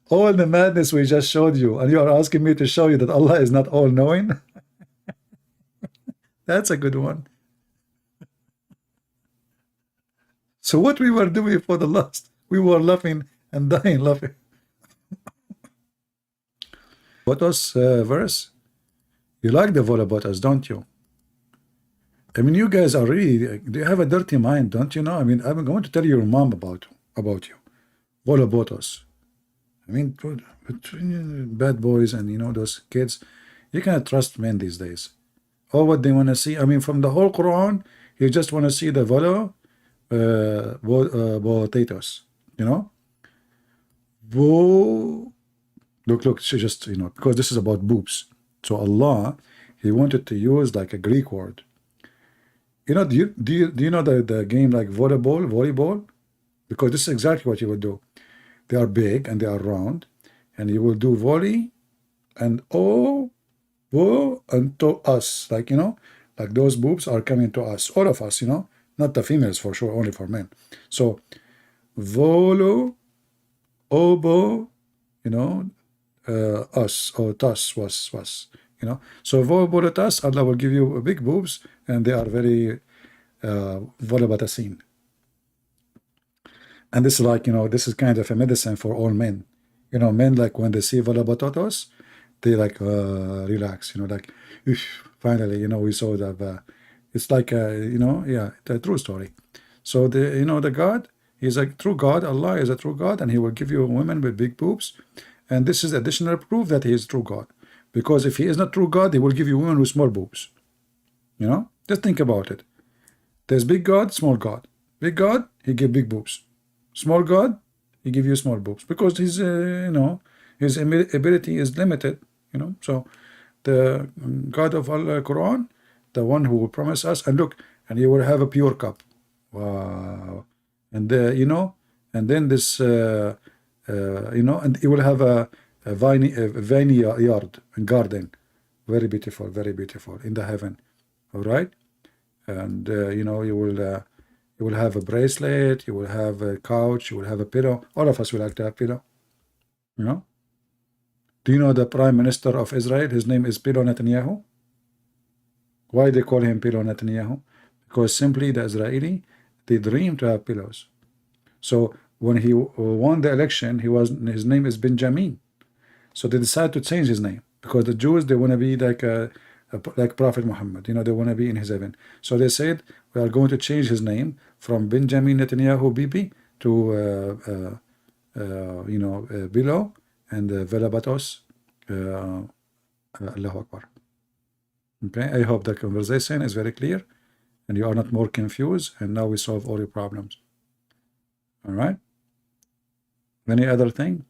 All the madness we just showed you, and you are asking me to show you that Allah is not all-knowing? That's a good one. So what we were doing for the last, we were laughing and dying laughing. Photos verse? You like the Volabotas, don't you? I mean, you guys are really, do you have a dirty mind, don't you know? I mean, I'm going to tell your mom about you. Volabotos. I mean, between bad boys and, you know, those kids, you cannot trust men these days. All what they want to see, I mean, from the whole Quran, you just want to see the potatoes, you know? Look, she just, you know, because this is about boobs. So Allah, He wanted to use like a Greek word. You know, do you know the game like volleyball? Because this is exactly what you would do. They are big and they are round, and you will do volley and and to us, like, you know, like those boobs are coming to us, all of us, you know, not the females for sure, only for men. So volo, obo, you know, us or tas was, you know. So volobotas, Allah will give you big boobs, and they are very volobatasin. And this is like, you know, this is kind of a medicine for all men. You know, men, like when they see volobatotos, they like relax, you know, like, finally, you know, we saw that. It's like, you know, yeah, the true story. So the, you know, the God, He's a true God. Allah is a true God, and He will give you women with big boobs. And this is additional proof that He is true God. Because if He is not true God, He will give you women with small boobs. You know, just think about it. There's big God, small God. Big God, He give big boobs. Small God, He give you small boobs, because His, you know, His ability is limited. You know, so the God of Allah Quran, the one who will promise us, and look, and you will have a pure cup. Wow. And you know, and then this, you know, and you will have a vineyard and garden, very beautiful in the heaven. All right, and you know, you will have a bracelet, you will have a couch, you will have a pillow. All of us will like to have pillow. You know. Do you know the Prime Minister of Israel? His name is Pillow Netanyahu. Why they call him Pillow Netanyahu? Because simply the Israeli, they dream to have pillows. So when he won the election, his name is Benjamin. So they decided to change his name, because the Jews, they want to be like like Prophet Muhammad. You know, they want to be in his heaven. So they said, we are going to change his name from Benjamin Netanyahu Bibi to you know, Bilo and Velabatos. Allahu Akbar. Okay, I hope the conversation is very clear and you are not more confused, and now we solve all your problems. All right, any other thing?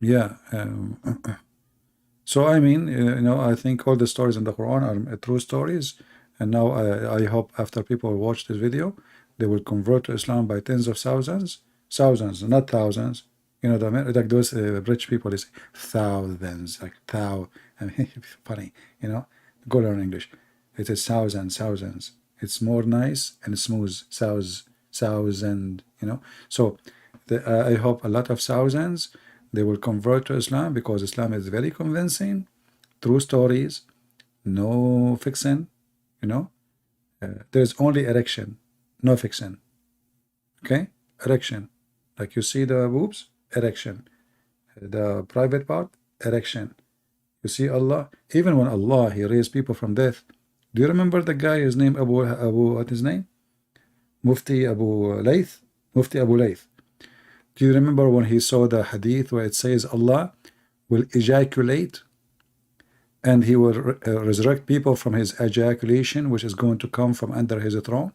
Yeah. So I mean, you know, I think all the stories in the Quran are true stories, and now I hope after people watch this video, they will convert to Islam by tens of thousands, not thousands. You know, like those rich people, they say thousands, like thou. I mean, funny, you know. Go learn English. It is thousands. It's more nice and smooth. Thousand, you know. So I hope a lot of thousands, they will convert to Islam, because Islam is very convincing, true stories, no fiction, you know. There's only erection, no fiction. Okay, erection, like you see the boobs, erection, the private part, erection. You see Allah, even when Allah, He raised people from death. Do you remember the guy, his name Abu what his name? Mufti Abu Layth. Do you remember when he saw the hadith where it says Allah will ejaculate and He will resurrect people from His ejaculation, which is going to come from under His throne?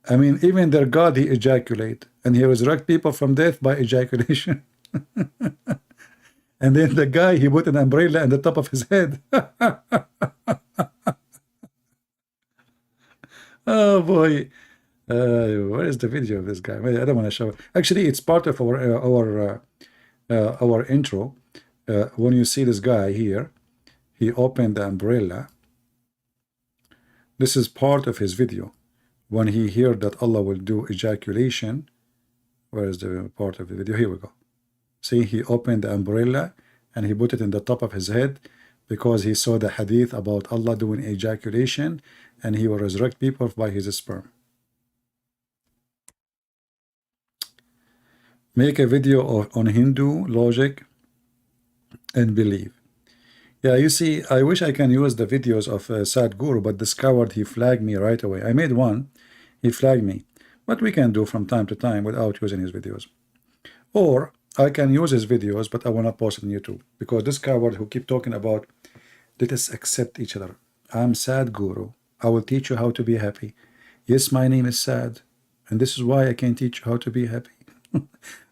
I mean, even their God, He ejaculate, and He resurrect people from death by ejaculation. And then the guy, he put an umbrella on the top of his head. Oh boy. Where is the video of this guy? Wait, I don't want to show it. Actually, it's part of our intro. When you see this guy here, he opened the umbrella. This is part of his video. when he heard that Allah will do ejaculation. Where is the part of the video? Here we go. See, he opened the umbrella and he put it in the top of his head because he saw the hadith about Allah doing ejaculation and he will resurrect people by his sperm. Make a video on Hindu logic and belief. Yeah, you see, I wish I can use the videos of Sadhguru, but discovered he flagged me right away. I made one, he flagged me. But we can do from time to time without using his videos. Or I can use his videos, but I want to post it on YouTube. Because this coward who keep talking about, let us accept each other. I'm Sadhguru. I will teach you how to be happy. Yes, my name is Sad. And this is why I can teach you how to be happy.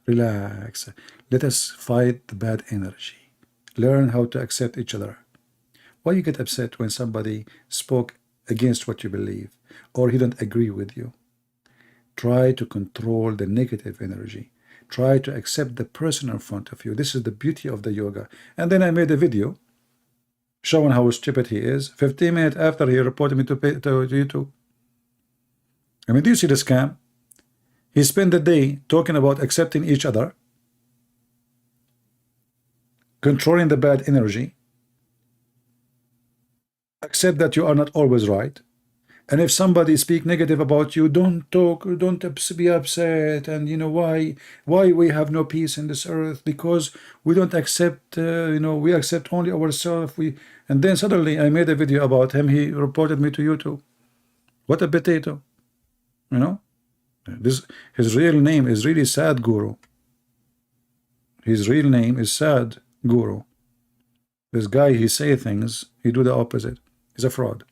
Relax. Let us fight the bad energy. Learn how to accept each other. Why you get upset when somebody spoke against what you believe or he don't agree with you? Try to control the negative energy. Try to accept the person in front of you. This is the beauty of the yoga. And then I made a video showing how stupid he is 15 minutes after he reported me to YouTube. I mean, do you see the scam? He spent the day talking about accepting each other, controlling the bad energy, accept that you are not always right, and if somebody speak negative about you, don't talk, don't be upset, and you know why we have no peace in this earth, because we don't accept, we accept only ourselves. And then suddenly I made a video about him. He reported me to YouTube. What a potato, his real name is really Sadhguru. His real name is Sadhguru. This guy, he say things, he do the opposite. He's a fraud.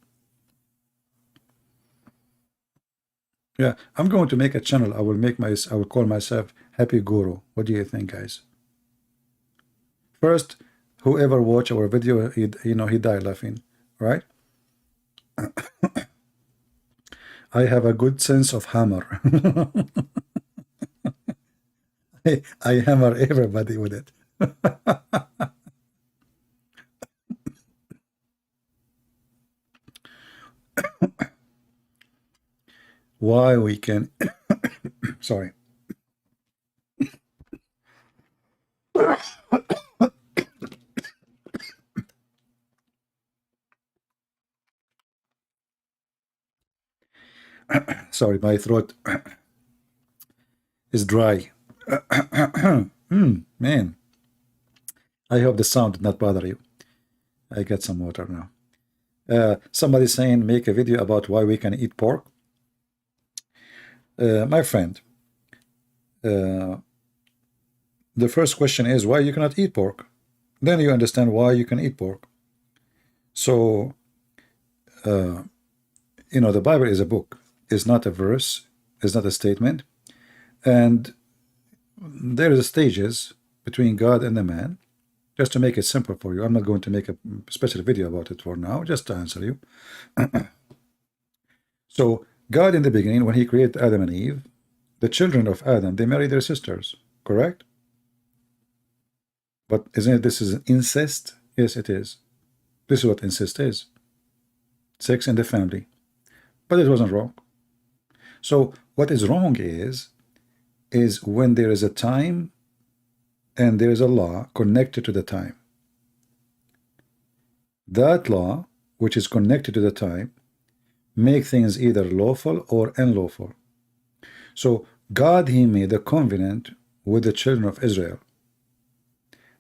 Yeah, I'm going to make a channel. I will call myself Happy Guru. What do you think, guys? First, whoever watch our video, he died laughing, right? I have a good sense of hammer. I hammer everybody with it. Why we can sorry. Sorry, my throat is dry. Man, I hope the sound did not bother you. I get some water now. Somebody saying make a video about why we can eat pork. My friend, the first question is why you cannot eat pork. Then you understand why you can eat pork. So, the Bible is a book. It's not a verse. It's not a statement. And there is stages between God and the man. Just to make it simple for you, I'm not going to make a special video about it for now, just to answer you. So, God in the beginning, when he created Adam and Eve, the children of Adam, they married their sisters, correct? But isn't it this is incest? Yes, it is. This is what incest is. Sex in the family. But it wasn't wrong. So what is wrong is when there is a time and there is a law connected to the time. That law, which is connected to the time, make things either lawful or unlawful. So God, he made a covenant with the children of Israel.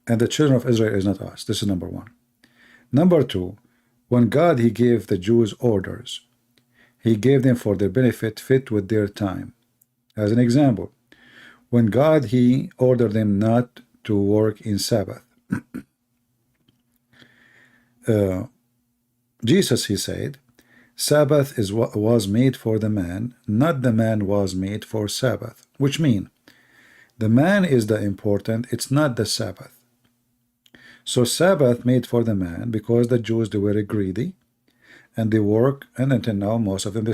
And the children of Israel is not us. This is number one. Number two, when God, he gave the Jews orders, he gave them for their benefit, fit with their time. As an example, when God, he ordered them not to work in Sabbath. Jesus, he said, Sabbath is what was made for the man, not the man was made for Sabbath, which means the man is the important, it's not the Sabbath. So Sabbath made for the man because the Jews, they were greedy and they work, and until now most of them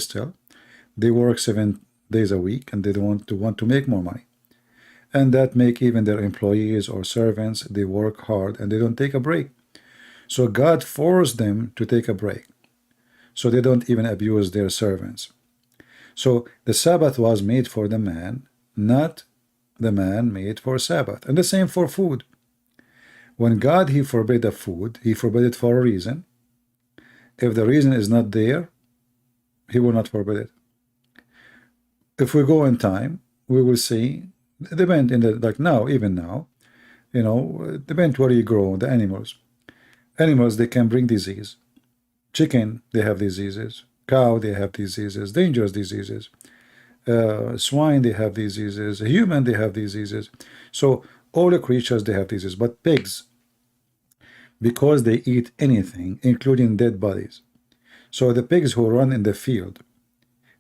they work 7 days a week and they want to make more money. And that make even their employees or servants, they work hard and they don't take a break. So God forced them to take a break, so they don't even abuse their servants. So the Sabbath was made for the man, not the man made for Sabbath. And the same for food. When God, he forbade a food, he forbade it for a reason. If the reason is not there, he will not forbid it. If we go in time, we will see, depend in the, like now, even now, you know, depend where you grow, the animals. Animals, they can bring disease. Chicken, they have diseases. Cow, they have diseases, dangerous diseases. Swine, they have diseases. Human, they have diseases. So all the creatures, they have diseases. But pigs, because they eat anything, including dead bodies. So the pigs who run in the field,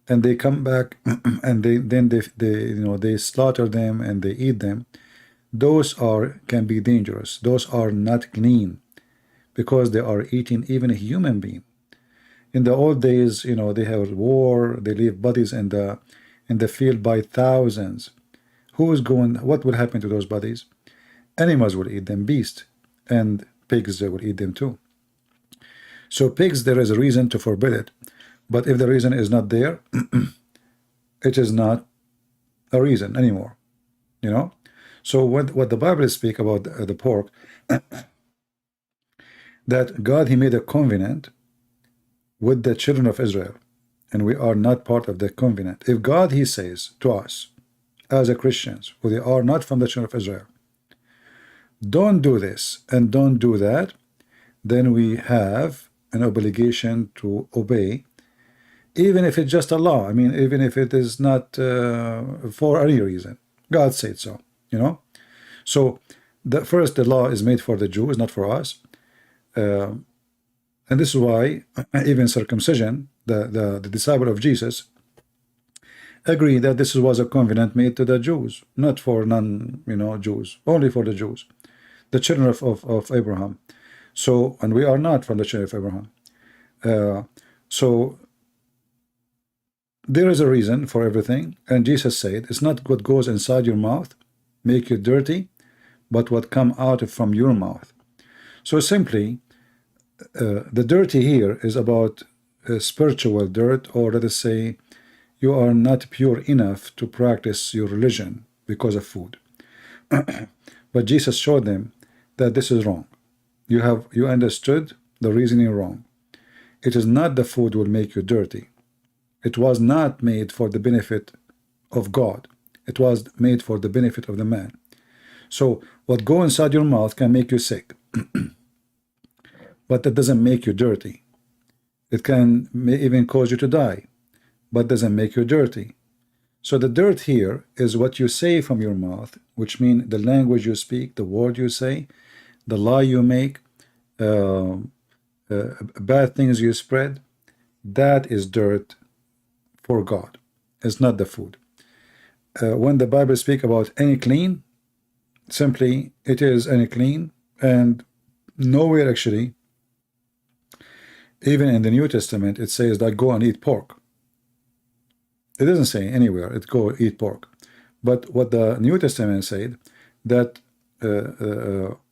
and they come back, and they slaughter them and they eat them. Those can be dangerous. Those are not clean, because they are eating even a human being. In the old days, they have war. They leave bodies in the field by thousands. What will happen to those bodies? Animals will eat them, beasts, and pigs, they will eat them too. So pigs, there is a reason to forbid it. But if the reason is not there, it is not a reason anymore. So what the Bible speaks about the pork, that God, he made a covenant with the children of Israel, and we are not part of the covenant. If God, he says to us as a Christians, who they are not from the children of Israel, don't do this and don't do that, then we have an obligation to obey, even if it's just a law. I mean, even if it is not for any reason. God said so, So the law is made for the Jews, not for us. And this is why even circumcision, the disciple of Jesus, agree that this was a covenant made to the Jews, not for non-Jews, only for the Jews, the children of Abraham. So, and we are not from the children of Abraham. So there is a reason for everything, and Jesus said, it's not what goes inside your mouth make you dirty, but what come out from your mouth. So simply, the dirty here is about spiritual dirt, or let us say, you are not pure enough to practice your religion because of food. But Jesus showed them that this is wrong. You understood the reasoning wrong. It is not the food will make you dirty. It was not made for the benefit of God. It was made for the benefit of the man. So what go inside your mouth can make you sick, but that doesn't make you dirty. It may even cause you to die, but doesn't make you dirty. So the dirt here is what you say from your mouth, which means the language you speak, the word you say, the lie you make, bad things you spread. That is dirt for God. It's not the food. When the Bible speaks about any clean, simply it is any clean, and nowhere actually, even in the New Testament, it says that go and eat pork. It doesn't say anywhere it go eat pork. But what the New Testament said, that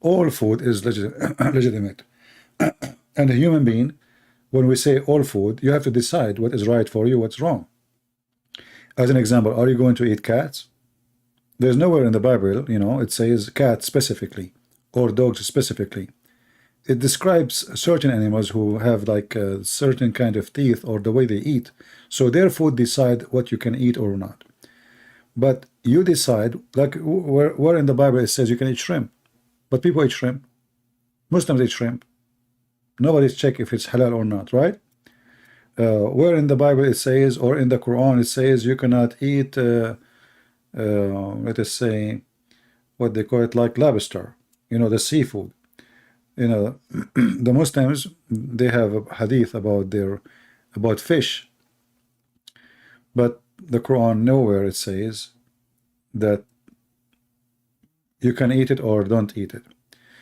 all food is legitimate. And a human being, when we say all food, you have to decide what is right for you, what's wrong. As an example, are you going to eat cats? There's nowhere in the Bible, it says cat specifically or dogs specifically. It describes certain animals who have like a certain kind of teeth or the way they eat. So their food decide what you can eat or not. But you decide, like where in the Bible it says you can eat shrimp. But people eat shrimp. Muslims eat shrimp. Nobody's check if it's halal or not, right? Where in the Bible it says, or in the Quran it says, you cannot eat, let us say, what they call it, like lobster, the seafood. The Muslims, they have a hadith about fish, but the Quran nowhere it says that you can eat it or don't eat it.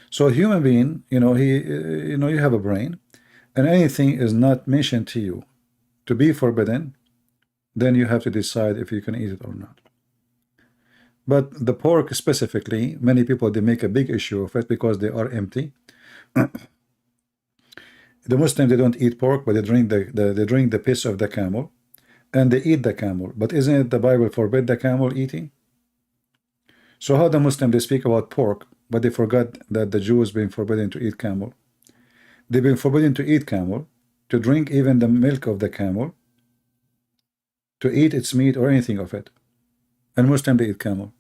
So a human being, you have a brain, and anything is not mentioned to you to be forbidden, then you have to decide if you can eat it or not. But the pork specifically, many people, they make a big issue of it because they are empty. The Muslims, they don't eat pork, but they drink the piss of the camel, and they eat the camel. But isn't it the Bible forbid the camel eating? So how the Muslim, they speak about pork, but they forgot that the Jews been forbidden to eat camel. They've been forbidden to eat camel, to drink even the milk of the camel, to eat its meat or anything of it. And Muslim, they eat camel.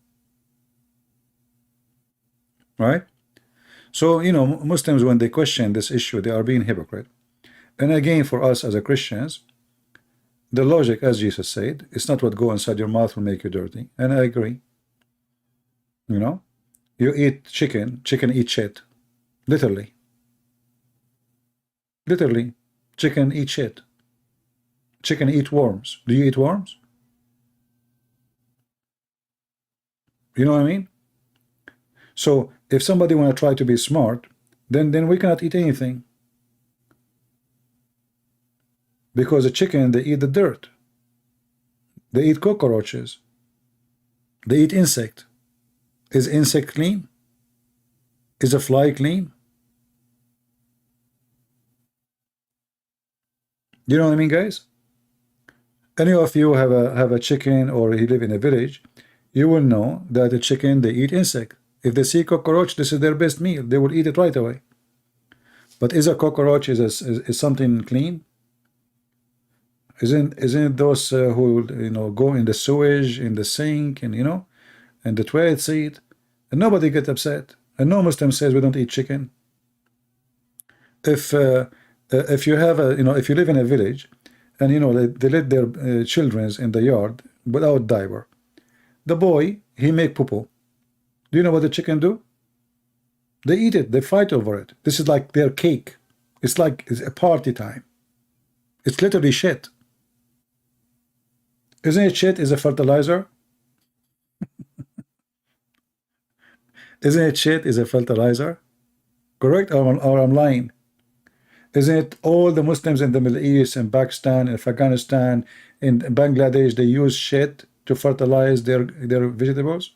Right? So, you know, Muslims, when they question this issue, they are being hypocrite. And again, for us as a Christians, the logic, as Jesus said, it's not what go inside your mouth will make you dirty. And I agree. You know, you eat chicken, chicken eat shit. Literally. Literally. Chicken eat shit. Chicken eat worms. Do you eat worms? You know what I mean? So if somebody want to try to be smart, then we cannot eat anything. Because the chicken, they eat the dirt. They eat cockroaches. They eat insect. Is insect clean? Is a fly clean? You know what I mean, guys? Any of you have a chicken, or you live in a village, you will know that the chicken, they eat insect. If they see cockroach, this is their best meal. They will eat it right away. But is a cockroach is something clean? Isn't it those who go in the sewage, in the sink, and and the toilet seat, and nobody get upset, and no Muslim says we don't eat chicken. If you have if you live in a village, and they let their children in the yard without diaper, the boy, he make poo-poo. Do you know what the chicken do? They eat it. They fight over it. This is like their cake. It's like it's a party time. It's literally shit. Isn't it shit is a fertilizer? Isn't it shit is a fertilizer? Correct, or I'm lying? Isn't it all the Muslims in the Middle East, in Pakistan, in Afghanistan, in Bangladesh, they use shit to fertilize their vegetables?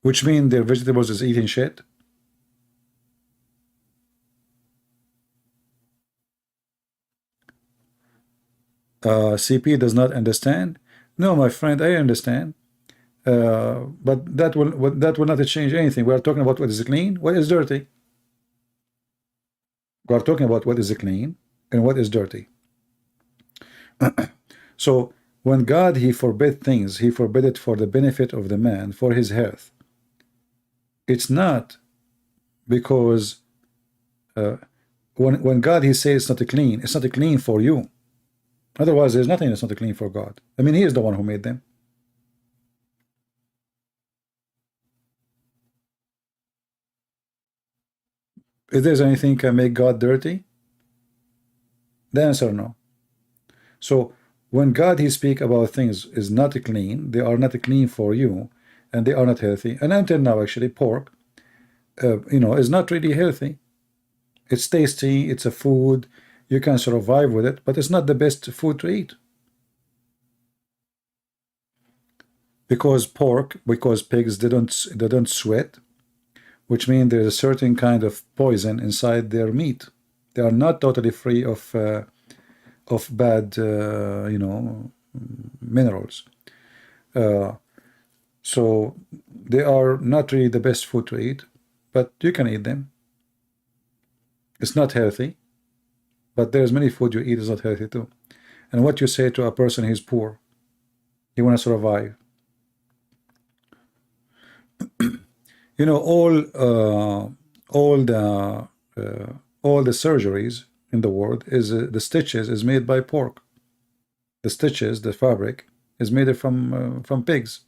Which means their vegetables is eating shit? CP does not understand. No, my friend, I understand. But that will not change anything. We are talking about what is clean, what is dirty. We are talking about what is clean and what is dirty. So when God, he forbid things, he forbid it for the benefit of the man, for his health. It's not because when God, he says it's not clean, it's not clean for you. Otherwise, there's nothing that's not clean for God. I mean, he is the one who made them. If there's anything can make God dirty, the answer no. So when God, he speak about things is not clean, they are not clean for you, and they are not healthy. And until now, actually, pork, is not really healthy. It's tasty, it's a food, you can survive with it, but it's not the best food to eat. Because pigs, they don't sweat, which means there's a certain kind of poison inside their meat. They are not totally free of bad, minerals. So they are not really the best food to eat, but you can eat them. It's not healthy, but there's many food you eat is not healthy too. And what you say to a person who's poor, he want to survive. All the surgeries in the world is the stitches is made by pork. The stitches, the fabric, is made from pigs,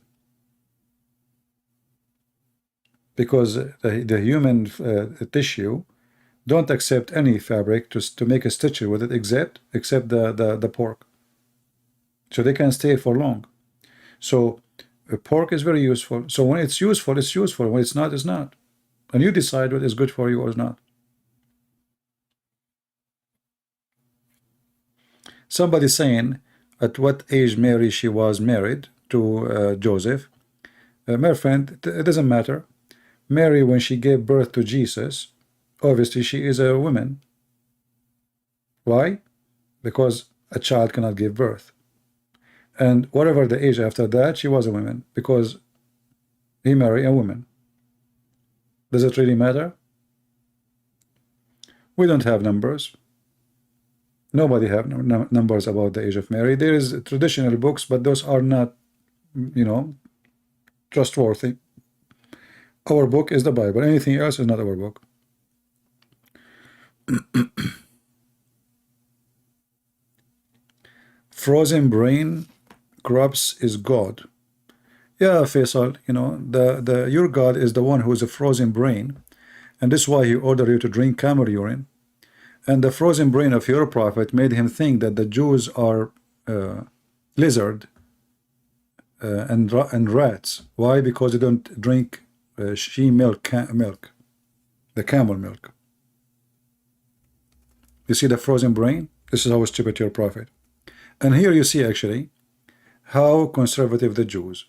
because the human tissue don't accept any fabric to make a stitch with it except the pork, so they can stay for long. So pork is very useful. So when it's useful, it's useful. When it's not, it's not. And you decide what is good for you or is not. Somebody saying at what age Mary she was married to Joseph. My friend, it doesn't matter. Mary, when she gave birth to Jesus, obviously she is a woman. Why? Because a child cannot give birth. And whatever the age after that, she was a woman because he married a woman. Does it really matter? We don't have numbers. Nobody have numbers about the age of Mary. There is traditional books, but those are not, trustworthy. Our book is the Bible. Anything else is not our book. Frozen brain corrupts is God. Yeah, Faisal, your God is the one who is a frozen brain, and this is why he ordered you to drink camel urine. And the frozen brain of your prophet made him think that the Jews are lizard and rats. Why? Because they don't drink she milk, the camel milk. You see the frozen brain? This is how stupid your prophet. And here you see actually how conservative the Jews.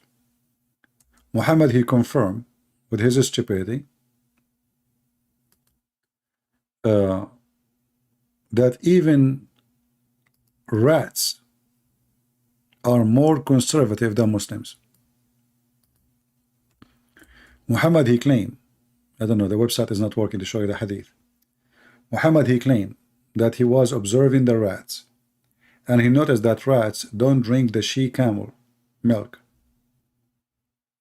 Muhammad, he confirmed with his stupidity that even rats are more conservative than Muslims. Muhammad, he claimed, I don't know, the website is not working to show you the hadith. Muhammad, he claimed that he was observing the rats, and he noticed that rats don't drink the she camel milk.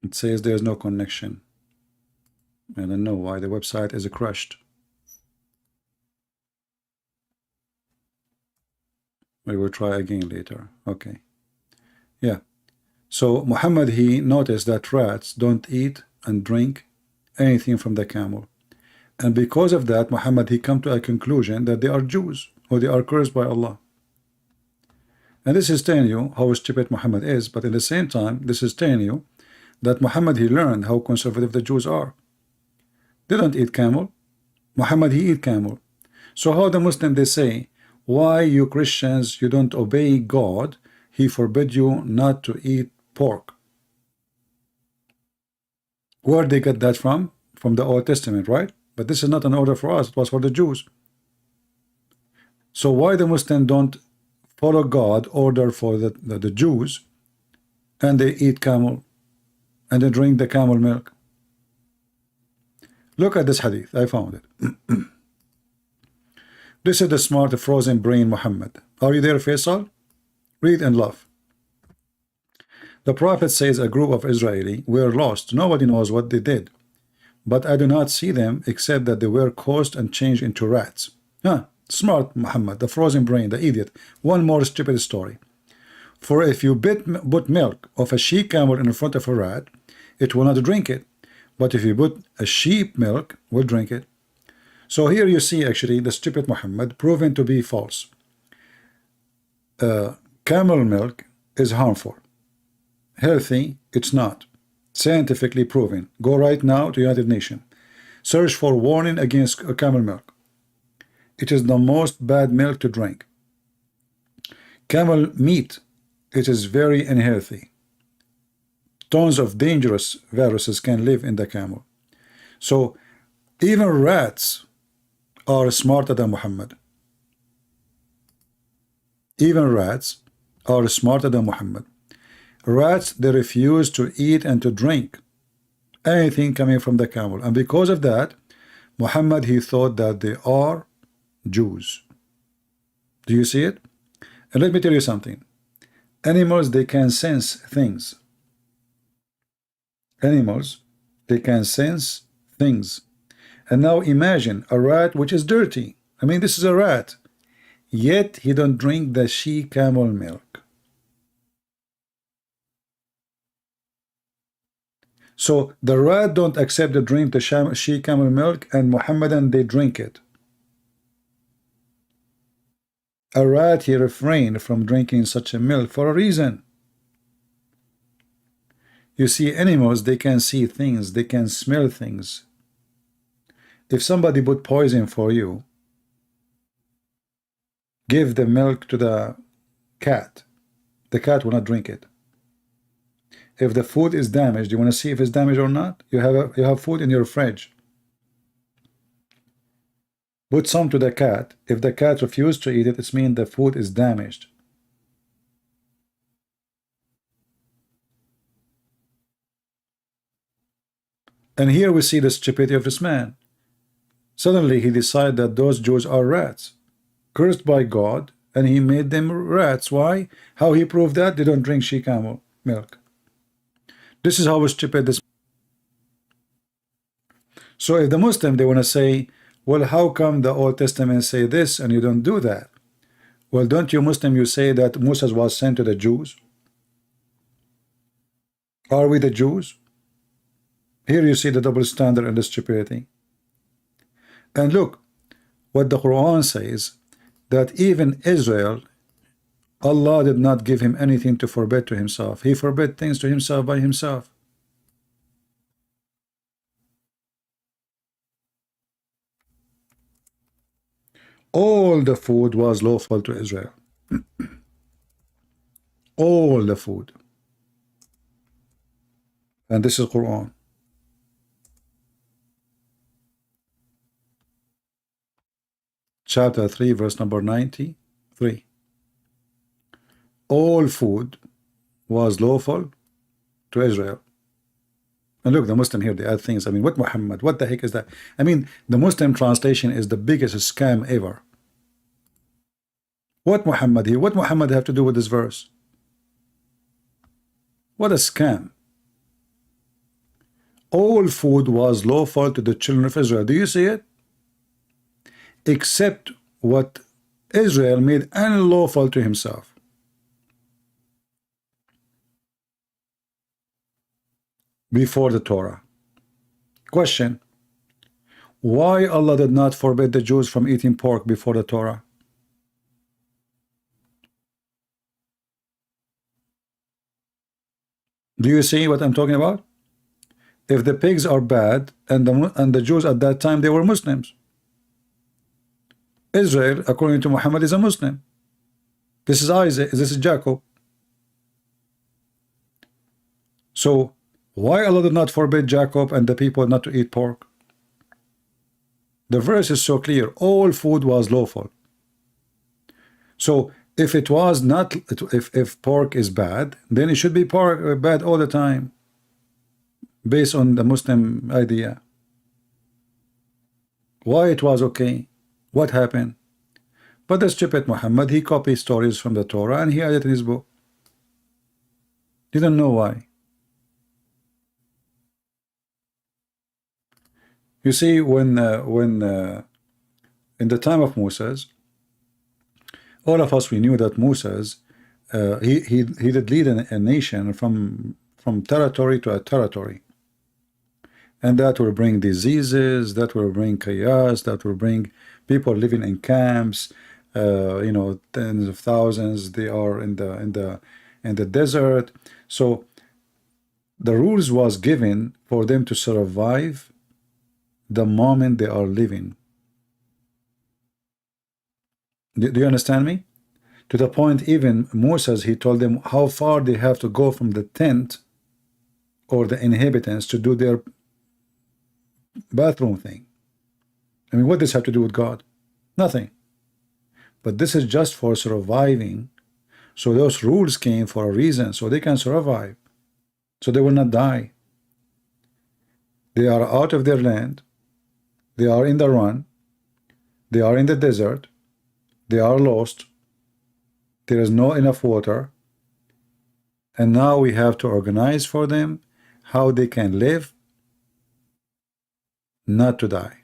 It says there's no connection. I don't know why the website is crushed. We will try again later. Okay. Yeah. So Muhammad, he noticed that rats don't eat and drink anything from the camel. And because of that, Muhammad, he come to a conclusion that they are Jews, or they are cursed by Allah. And this is telling you how stupid Muhammad is, but at the same time, this is telling you that Muhammad, he learned how conservative the Jews are. They don't eat camel. Muhammad, he eat camel. So how the Muslim, they say, why you Christians, you don't obey God? He forbid you not to eat pork. Where they get that from? From the Old Testament, right? But this is not an order for us. It was for the Jews. So why the Muslim don't follow God order for the Jews, and they eat camel and they drink the camel milk? Look at this hadith. I found it. This is the smart frozen brain Muhammad. Are you there, Faisal? Read and laugh. The Prophet says a group of Israeli were lost. Nobody knows what they did, but I do not see them except that they were caused and changed into rats. Smart Muhammad, the frozen brain, the idiot. One more stupid story. For if you put milk of a she camel in front of a rat, it will not drink it. But if you put a sheep milk, will drink it. So here you see actually the stupid Muhammad proven to be false. Camel milk is harmful. Healthy, it's not. Scientifically proven. Go right now to United Nations. Search for warning against camel milk. It is the most bad milk to drink. Camel meat, it is very unhealthy. Tons of dangerous viruses can live in the camel. So even rats are smarter than Muhammad. Even rats are smarter than Muhammad. Rats, they refuse to eat and to drink anything coming from the camel. And because of that, Muhammad, he thought that they are Jews. Do you see it? And let me tell you something. Animals, they can sense things. Animals, they can sense things. And now imagine a rat which is dirty. I mean, this is a rat. Yet he don't drink the she camel milk. So the rat don't accept to drink the she camel milk, and Muhammadan, they drink it. A rat, he refrained from drinking such a milk for a reason. You see, animals, they can see things, they can smell things. If somebody put poison for you, give the milk to the cat will not drink it. If the food is damaged, you want to see if it's damaged or not? You have food in your fridge. Put some to the cat. If the cat refuses to eat it, it means the food is damaged. And here we see the stupidity of this man. Suddenly he decided that those Jews are rats, cursed by God, and he made them rats. Why? How he proved that? They don't drink she camel milk. This is how stupid this. So if the Muslim, they want to say, well, how come the Old Testament say this and you don't do that? Well, don't you Muslim, you say that Moses was sent to the Jews? Are we the Jews? Here you see the double standard and the stupidity. And look what the Quran says, that even Israel, Allah did not give him anything to forbid to himself. He forbid things to himself by himself. All the food was lawful to Israel. All the food. And this is Quran. Chapter 3, verse number 93. All food was lawful to Israel. And look, the Muslim here, they add things. I mean, what Muhammad? What the heck is that? I mean, the Muslim translation is the biggest scam ever. What Muhammad here? What Muhammad have to do with this verse? What a scam. All food was lawful to the children of Israel. Do you see it? Except what Israel made unlawful to himself. Before the Torah. Question: why Allah did not forbid the Jews from eating pork before the Torah? Do you see what I'm talking about? If the pigs are bad, and the Jews at that time, they were Muslims. Israel, according to Muhammad, is a Muslim. This is Isaac, this is Jacob. So why Allah did not forbid Jacob and the people not to eat pork? The verse is so clear. All food was lawful. So if it was not, if pork is bad, then it should be pork bad all the time, based on the Muslim idea. Why it was okay? What happened? But the stupid Muhammad, he copied stories from the Torah and he added in his book. Didn't know why. You see, when in the time of Moses, all of us, we knew that Moses, he did lead a nation from territory to a territory, and that will bring diseases, that will bring chaos, that will bring people living in camps, you know, tens of thousands. They are in the desert. So the rules was given for them to survive the moment they are living. Do you understand me? To the point, even Moses, he told them how far they have to go from the tent or the inhabitants to do their bathroom thing. I mean, what does this have to do with God? Nothing. But this is just for surviving. So those rules came for a reason, so they can survive, so they will not die. They are out of their land. They are in the run. They are in the desert. They are lost. There is no enough water. And now we have to organize for them how they can live, not to die.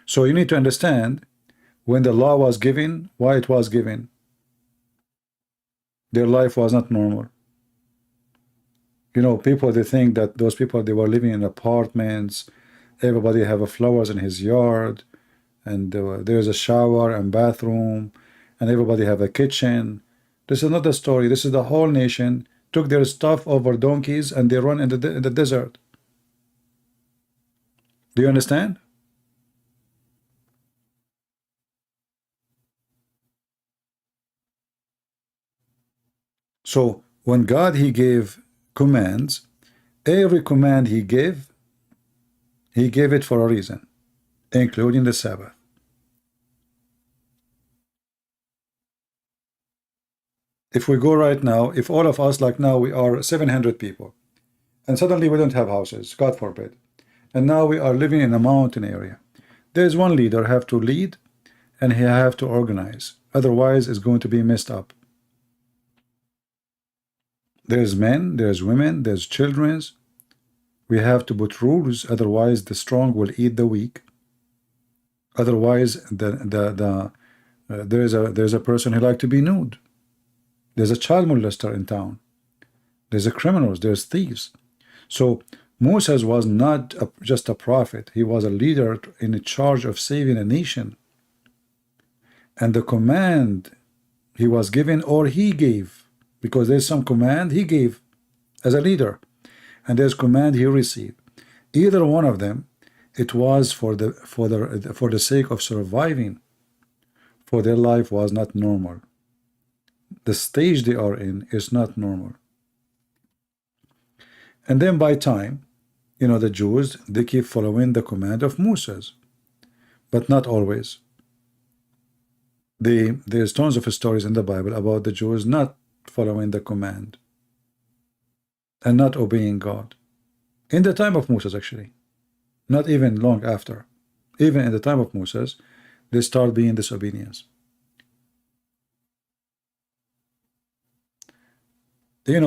So you need to understand, when the law was given, why it was given. Their life was not normal. You know, people, they think that those people, they were living in apartments, everybody have flowers in his yard, and there's a shower and bathroom, and everybody have a kitchen. This is not the story. This is the whole nation took their stuff over donkeys and they run in the desert. Do you understand? So when God, he gave commands, every command he gave it for a reason, including the Sabbath. If we go right now, if all of us, like now we are 700 people, and suddenly we don't have houses, God forbid. And now we are living in a mountain area. There's one leader have to lead, and he have to organize. Otherwise, it's going to be messed up. There's men, there's women, there's children. We have to put rules. Otherwise, the strong will eat the weak. Otherwise, there's a person who like to be nude. There's a child molester in town. There's a criminals. There's thieves. So Moses was not just a prophet. He was a leader in charge of saving a nation. And the command he was given, or he gave, because there's some command he gave as a leader, and there's command he received. Either one of them, it was for the sake of surviving, for their life was not normal. The stage they are in is not normal. And then by time, the Jews, they keep following the command of Moses, but not always. There's tons of stories in the Bible about the Jews not following the command and not obeying God. In the time of Moses, actually, not even long after. Even in the time of Moses, they start being disobedience. When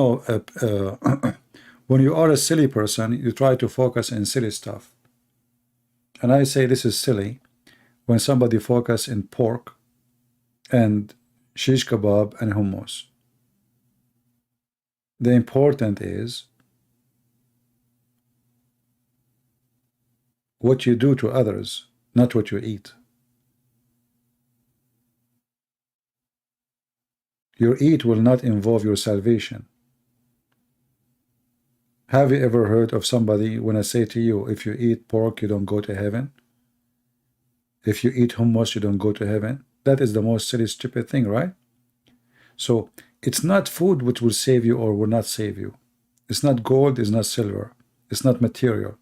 you are a silly person, you try to focus in silly stuff. And I say this is silly when somebody focus in pork and shish kebab and hummus. The important is what you do to others, not what you eat. Your eat will not involve your salvation. Have you ever heard of somebody when I say to you, if you eat pork, you don't go to heaven? If you eat hummus, you don't go to heaven? That is the most silly, stupid thing, right? So it's not food which will save you or will not save you. It's not gold, it's not silver, it's not material.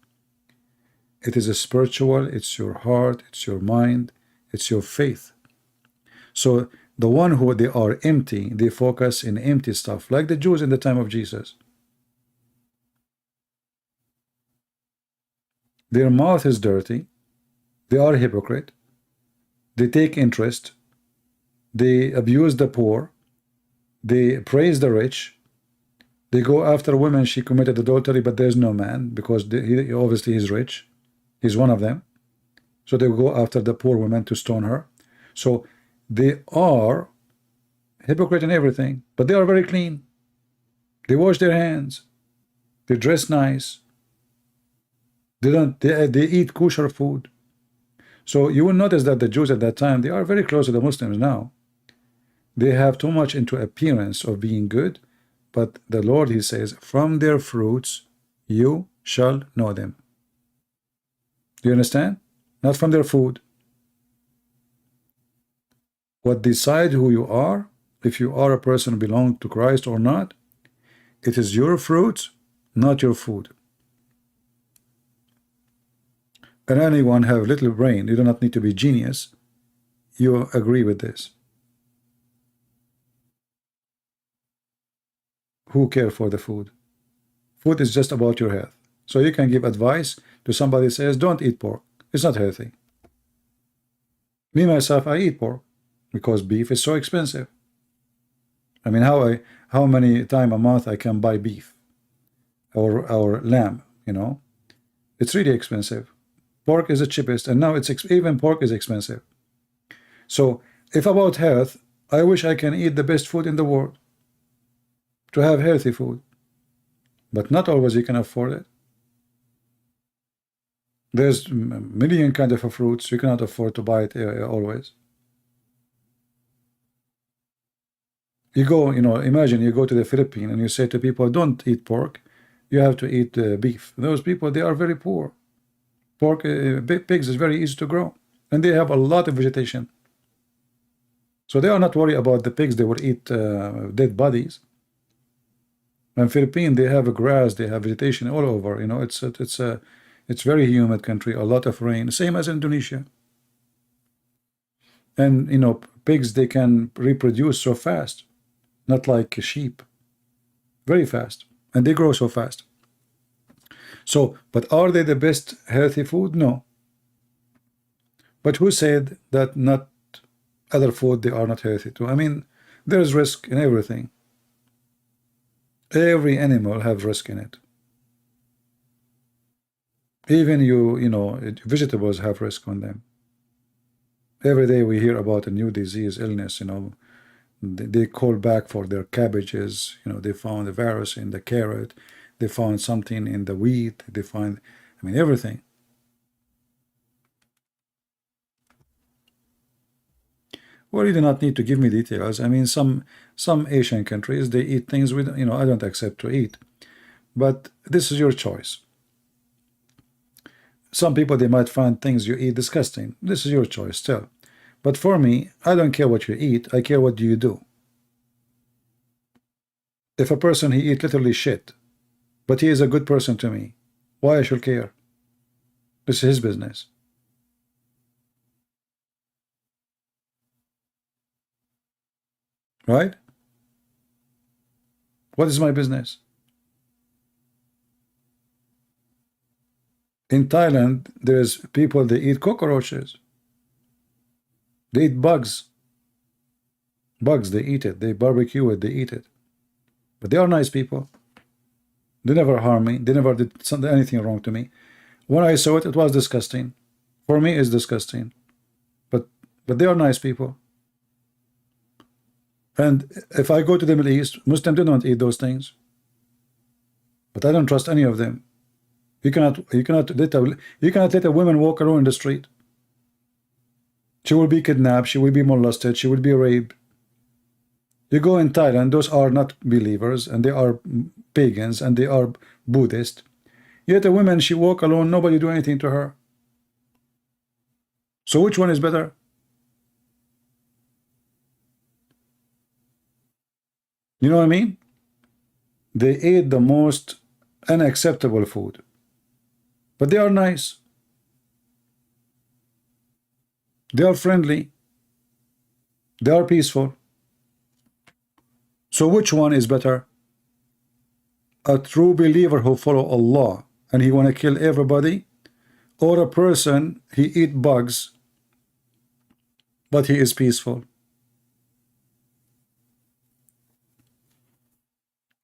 It is a spiritual, it's your heart, it's your mind, it's your faith. So the one who they are empty, they focus in empty stuff, like the Jews in the time of Jesus. Their mouth is dirty, they are hypocrite, they take interest, they abuse the poor, they praise the rich, they go after women, she committed adultery, but there's no man, because he obviously is rich, he's one of them. So they go after the poor woman to stone her. So they are hypocrite in everything, but they are very clean. They wash their hands, they dress nice, they eat kosher food. So you will notice that the Jews at that time, they are very close to the Muslims now. They have too much into appearance of being good, but the Lord, he says, from their fruits you shall know them. Do you understand? Not from their food. What decide who you are, if you are a person who belongs to Christ or not, it is your fruits, not your food. And anyone have little brain, you do not need to be genius, you agree with this. Who care for the food? Food is just about your health. So you can give advice to somebody who says, don't eat pork. It's not healthy. Me, myself, I eat pork because beef is so expensive. I mean, how many times a month I can buy beef or lamb, It's really expensive. Pork is the cheapest, and now even pork is expensive. So if about health, I wish I can eat the best food in the world, to have healthy food, but not always you can afford it. There's a million kinds of fruits, you cannot afford to buy it always. You go, imagine you go to the Philippines and you say to people, don't eat pork, you have to eat beef. Those people, they are very poor. Pork, pigs is very easy to grow, and they have a lot of vegetation. So they are not worried about the pigs, they will eat dead bodies. And Philippines, they have grass, they have vegetation all over. It's very humid country, a lot of rain, same as Indonesia. And pigs, they can reproduce so fast, not like sheep, very fast, and they grow so fast. So, but are they the best healthy food? No. But who said that not other food they are not healthy too? I mean, there's risk in everything. Every animal have risk in it. Even you know, vegetables have risk on them. Every day we hear about a new disease, illness, you know. They call back for their cabbages, you know, they found a virus in the carrot, they found something in the wheat, they find, I mean, everything. Well, you do not need to give me details. I mean, some Asian countries, they eat things with, you know, I don't accept to eat. But this is your choice. Some people, they might find things you eat disgusting. This is your choice still. But for me, I don't care what you eat. I care what do you do. If a person, he eat literally shit, but he is a good person to me, why I should care? This is his business. Right? What is my business? In Thailand, there's people, they eat cockroaches. They eat bugs. Bugs, they eat it. They barbecue it, they eat it. But they are nice people. They never harm me. They never did anything wrong to me. When I saw it, it was disgusting. For me, it's disgusting. But they are nice people. And if I go to the Middle East, Muslims do not eat those things. But I don't trust any of them. You cannot let a woman walk around in the street. She will be kidnapped, she will be molested, she will be raped. You go in Thailand, those are not believers, and they are pagans, and they are Buddhist. Yet a woman, she walk alone, nobody do anything to her. So which one is better? You know what I mean? They ate the most unacceptable food, but they are nice. They are friendly. They are peaceful. So which one is better? A true believer who follow Allah and he want to kill everybody, or a person he eat bugs but he is peaceful?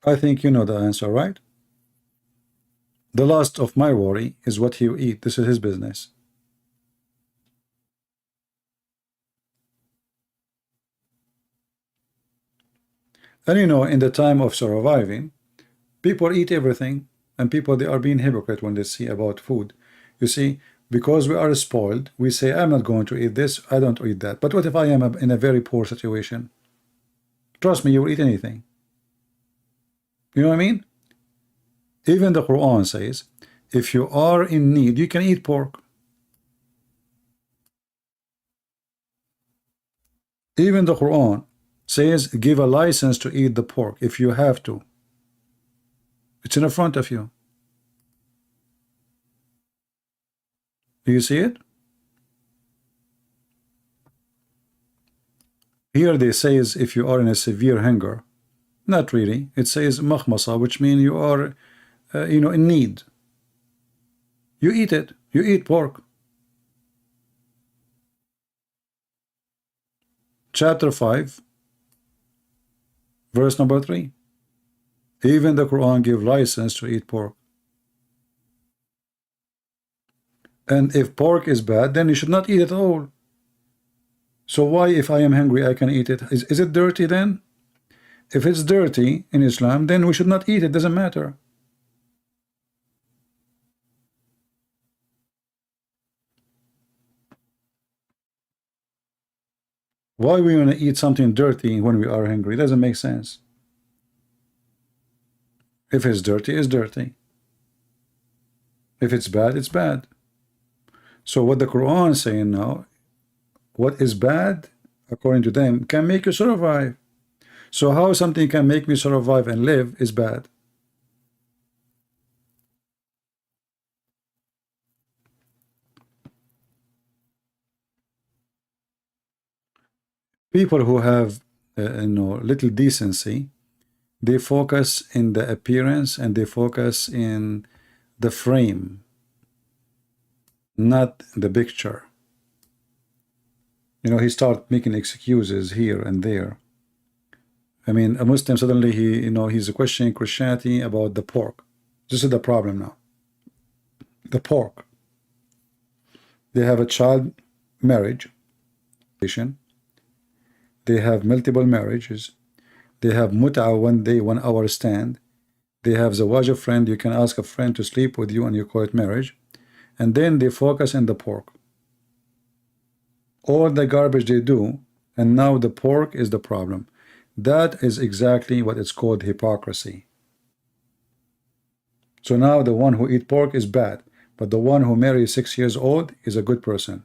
I think you know the answer, right? The last of my worry is what he eat. This is his business. And you know, in the time of surviving, people eat everything, and people, they are being hypocrite when they see about food. You see, because we are spoiled, we say, I'm not going to eat this, I don't eat that. But what if I am in a very poor situation? Trust me, you will eat anything. You know what I mean? Even the Quran says, if you are in need, you can eat pork. Even the Quran says, give a license to eat the pork if you have to. It's in front of you. Do you see it? Here they says if you are in a severe hunger. Not really. It says makhmasa, which means you are, you know, in need. You eat it. You eat pork. Chapter 5, verse number 3. Even the Quran gives license to eat pork. And if pork is bad, then you should not eat it at all. So why, if I am hungry, I can eat it? Is it dirty then? If it's dirty in Islam, then we should not eat it. Doesn't matter. Why we want to eat something dirty when we are hungry? It doesn't make sense. If it's dirty, it's dirty. If it's bad, it's bad. So what the Quran is saying now, what is bad, according to them, can make you survive. So how something can make me survive and live is bad? People who have you know, little decency, they focus in the appearance and they focus in the frame, not the picture. You know, he start making excuses here and there. I mean, a Muslim suddenly he's questioning Christianity about the pork. This is the problem now. The pork. They have a child marriage. They have multiple marriages. They have mut'a 1 day, 1 hour stand. They have zawaj a friend. You can ask a friend to sleep with you and you call it marriage. And then they focus on the pork. All the garbage they do, and now the pork is the problem. That is exactly what it's called hypocrisy. So now the one who eat pork is bad, but the one who marries 6 years old is a good person.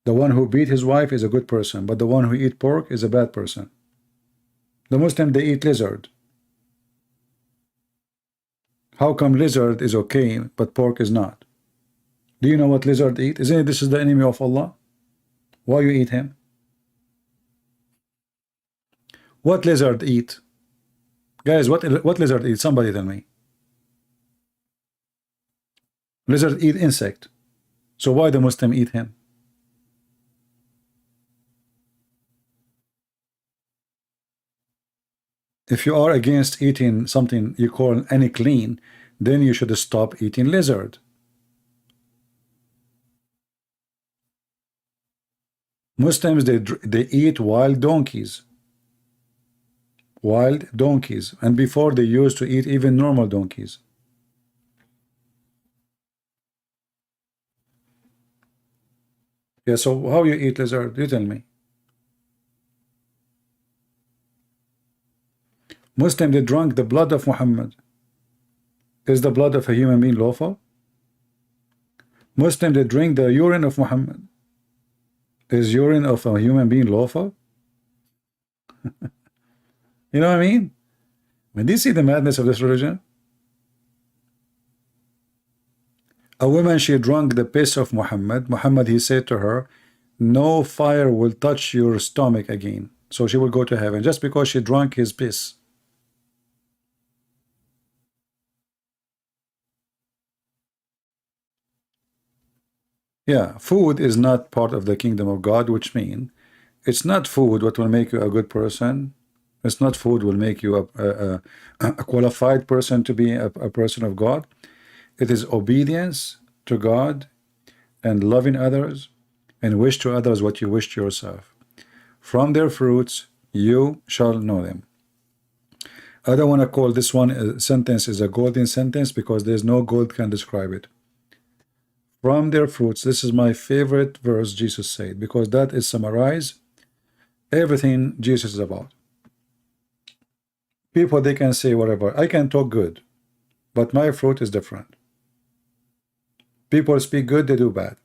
The one who beat his wife is a good person, but the one who eat pork is a bad person. The Muslim, they eat lizard. How come lizard is okay, but pork is not? Do you know what lizard eat? Isn't it this is the enemy of Allah? Why you eat him? What lizard eat? Guys, what lizard eat? Somebody tell me. Lizard eat insect. So why the Muslim eat him? If you are against eating something you call any clean, then you should stop eating lizard. Muslims, they eat wild donkeys. Wild donkeys. And before they used to eat even normal donkeys. Yeah, so how you eat lizard? You tell me. Muslim, they drank the blood of Muhammad. Is the blood of a human being lawful? Muslim, they drink the urine of Muhammad. Is urine of a human being lawful? You know what I mean? When do you see the madness of this religion? A woman, she drank the piss of Muhammad. Muhammad, he said to her, no fire will touch your stomach again. So she will go to heaven just because she drank his piss. Yeah, food is not part of the kingdom of God, which means it's not food what will make you a good person. It's not food will make you a qualified person to be a person of God. It is obedience to God and loving others and wish to others what you wish to yourself. From their fruits you shall know them. I don't want to call this one sentence is a golden sentence because there's no gold can describe it. From their fruits, this is my favorite verse Jesus said, because that is summarize everything Jesus is about. People, they can say whatever. I can talk good, but my fruit is different. People speak good, they do bad.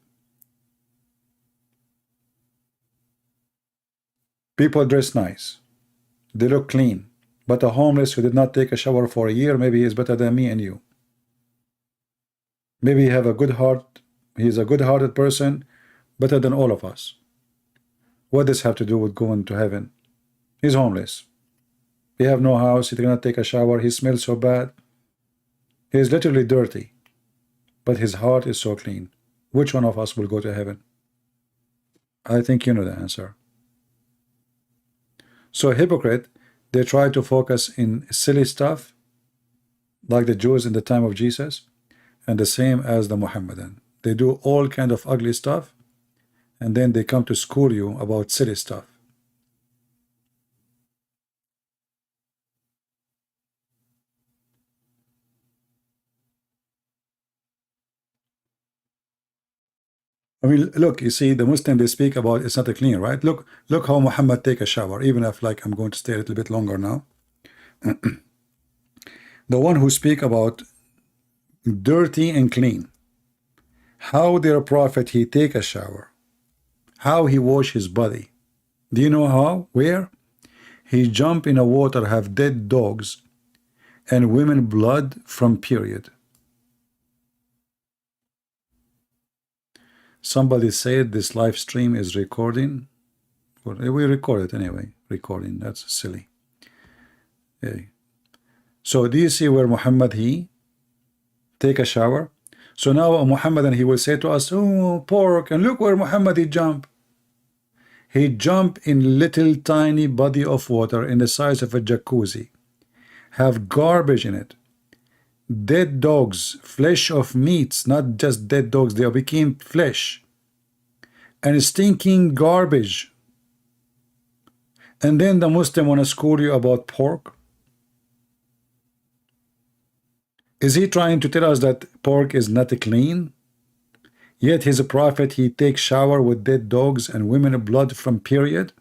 People dress nice, they look clean, but a homeless who did not take a shower for a year, maybe he is better than me and you. Maybe he have a good heart, he's a good-hearted person, better than all of us. What does this have to do with going to heaven? He's homeless. He have no house, he cannot take a shower, he smells so bad. He is literally dirty, but his heart is so clean. Which one of us will go to heaven? I think you know the answer. So a hypocrite, they try to focus in silly stuff, like the Jews in the time of Jesus, and the same as the Muhammadan. They do all kind of ugly stuff, and then they come to school you about silly stuff. I mean, look, you see, the Muslim, they speak about it's not a clean, right? Look how Muhammad take a shower, even if like I'm going to stay a little bit longer now. The one who speak about dirty and clean, how their prophet, he take a shower, how he wash his body. Do you know how? Where? He jump in a water, have dead dogs and women blood from period. Somebody said this live stream is recording. Well, we record it anyway. Recording, that's silly. Okay. So do you see where Muhammad, he take a shower. So now Muhammad, and he will say to us, oh, pork, and look where Muhammad he jumped. He jumped in little tiny body of water in the size of a jacuzzi, have garbage in it, dead dogs, flesh of meats, not just dead dogs, they became flesh, and stinking garbage. And then the Muslim want to school you about pork. Is he trying to tell us that pork is not clean? Yet his prophet, he takes shower with dead dogs and women blood from period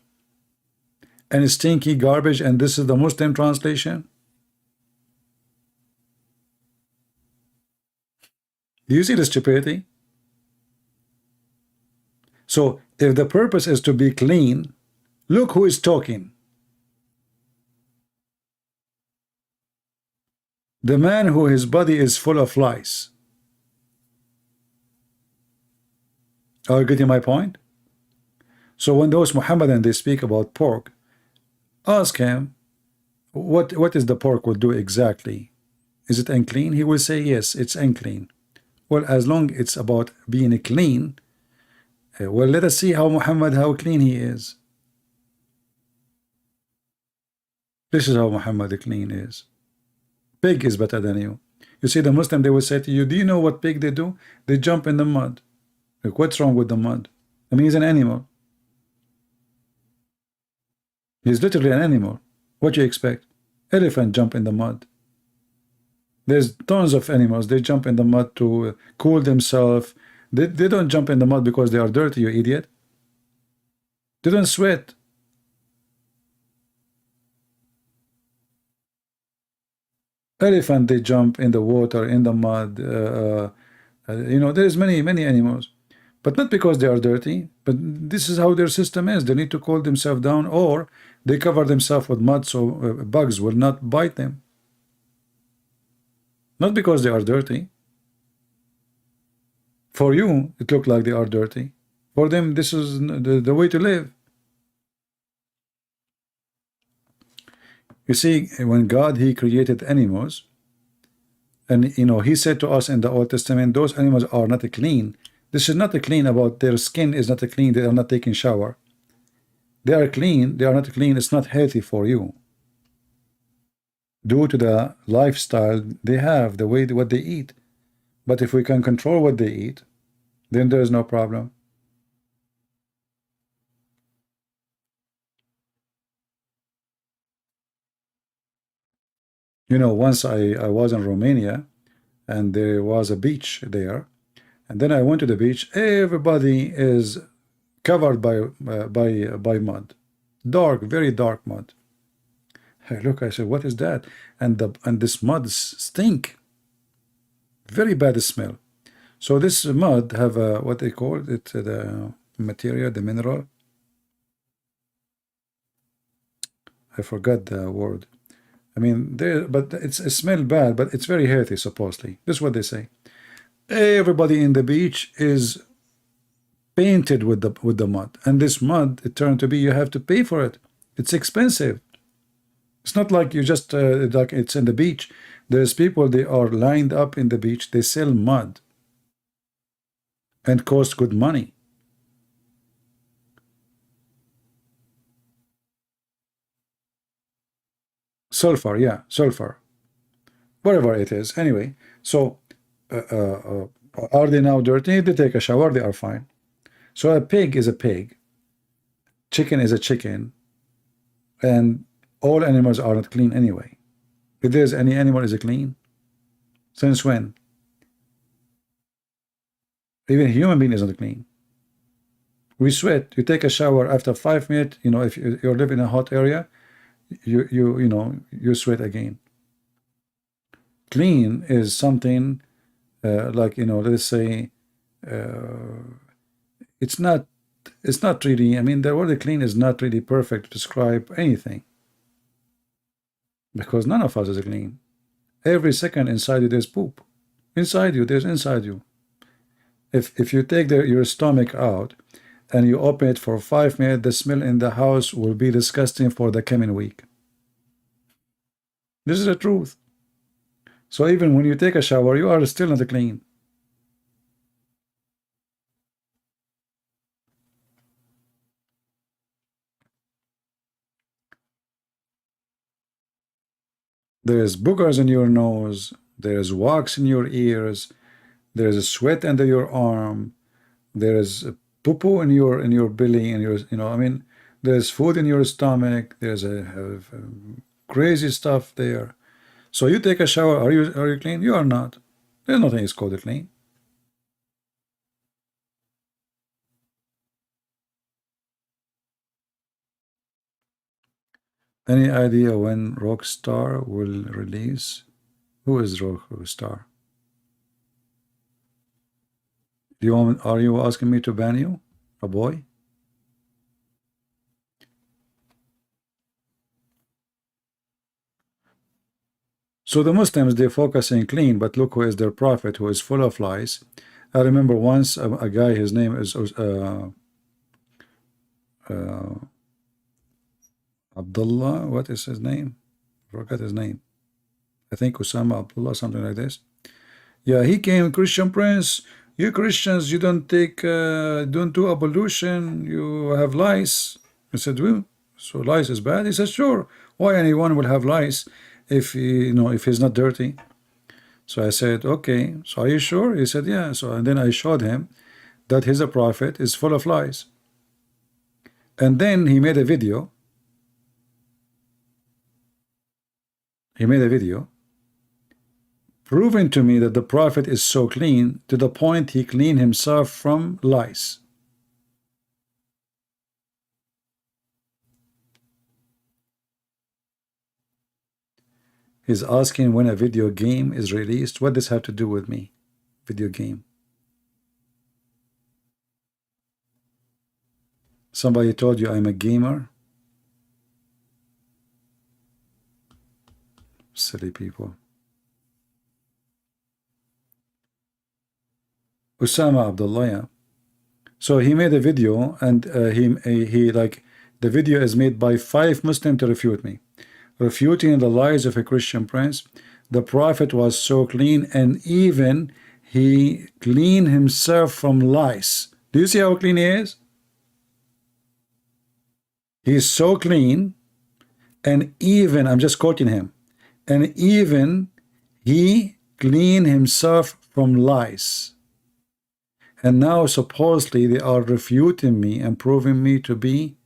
and stinky garbage, and this is the Muslim translation? Do you see the stupidity? So if the purpose is to be clean, look who is talking. The man who his body is full of lice. Are you getting my point? So when those Muhammadan, they speak about pork, ask him, what is the pork will do exactly? Is it unclean? He will say, yes, it's unclean. Well, as long it's about being clean, well, let us see how Muhammad, how clean he is. This is how Muhammad clean is. Pig is better than you. You see, the Muslim, they will say to you, do you know what pig they do? They jump in the mud. Like, what's wrong with the mud? I mean, he's an animal. He's literally an animal. What do you expect? Elephant jump in the mud. There's tons of animals. They jump in the mud to cool themselves. They don't jump in the mud because they are dirty, you idiot. They don't sweat. Elephant, they jump in the water, in the mud. You know, there's many animals. But not because they are dirty, but this is how their system is. They need to cool themselves down, or they cover themselves with mud so bugs will not bite them. Not because they are dirty. For you, it looks like they are dirty. For them, this is the way to live. You see, when God, he created animals, and you know, he said to us in the Old Testament, those animals are not clean. This is not clean about their skin is not clean, they are not taking shower. They are clean, they are not clean, it's not healthy for you. Due to the lifestyle they have, the way what they eat. But if we can control what they eat, then there is no problem. You know, once I was in Romania, and there was a beach there, and then I went to the beach. Everybody is covered by mud, dark, very dark mud. Hey, look, I said, what is that? And this mud stink, very bad smell. So this mud have what they call it, the material, the mineral. I forgot the word. I mean, but it smells bad, but it's very healthy, supposedly. This is what they say. Everybody in the beach is painted with the mud, and this mud, it turned to be, you have to pay for it. It's expensive. It's not like you just like it's in the beach. There's people, they are lined up in the beach, they sell mud and cost good money. Sulfur, yeah, sulfur, whatever it is. Anyway, so are they now dirty? They take a shower, they are fine. So a pig is a pig, chicken is a chicken, and all animals are not clean anyway. If there's any animal is clean, since when? Even a human being isn't clean. We sweat. You take a shower after 5 minutes. You know, if you live in a hot area, you know, you sweat again. Clean is something like, you know, let's say it's not really, I mean, the word clean is not really perfect to describe anything, because none of us is clean. Every second inside you there's poop. Inside you, there's inside you. If you take your stomach out and you open it for 5 minutes, the smell in the house will be disgusting for the coming week. This is the truth. So even when you take a shower, you are still not clean. There is boogers in your nose, there is wax in your ears, there is a sweat under your arm, there is a poo-poo in your belly, and your, I mean, there's food in your stomach, there's a crazy stuff there. So you take a shower, are you clean? You are not. There's nothing is called clean. Any idea when Rockstar will release? Who is Rockstar? Are you asking me to ban you? A boy? So the Muslims, they focus on clean, but look who is their prophet, who is full of lies. I remember once a guy, his name is Abdullah. What is his name? I forgot his name. I think Osama Abdullah, something like this. Yeah, he came, Christian Prince. You Christians, you don't do ablution. You have lice. I said, well, so lice is bad? He said, sure. Why anyone will have lice if if he's not dirty? So I said, okay. So are you sure? He said, yeah. So and then I showed him that he's a prophet is full of lies. And then he made a video. He made a video proving to me that the prophet is so clean to the point he cleaned himself from lice. He's asking when a video game is released. What does this have to do with me? Video game. Somebody told you I'm a gamer? Silly people. Osama Abdullah, yeah. So he made a video, and he like, the video is made by 5 Muslims to refute me, refuting the lies of a Christian prince. The prophet was so clean, and even he cleaned himself from lice. Do you see how clean he is? He's so clean, and even, I'm just quoting him, and even he cleaned himself from lice. And now supposedly they are refuting me and proving me to be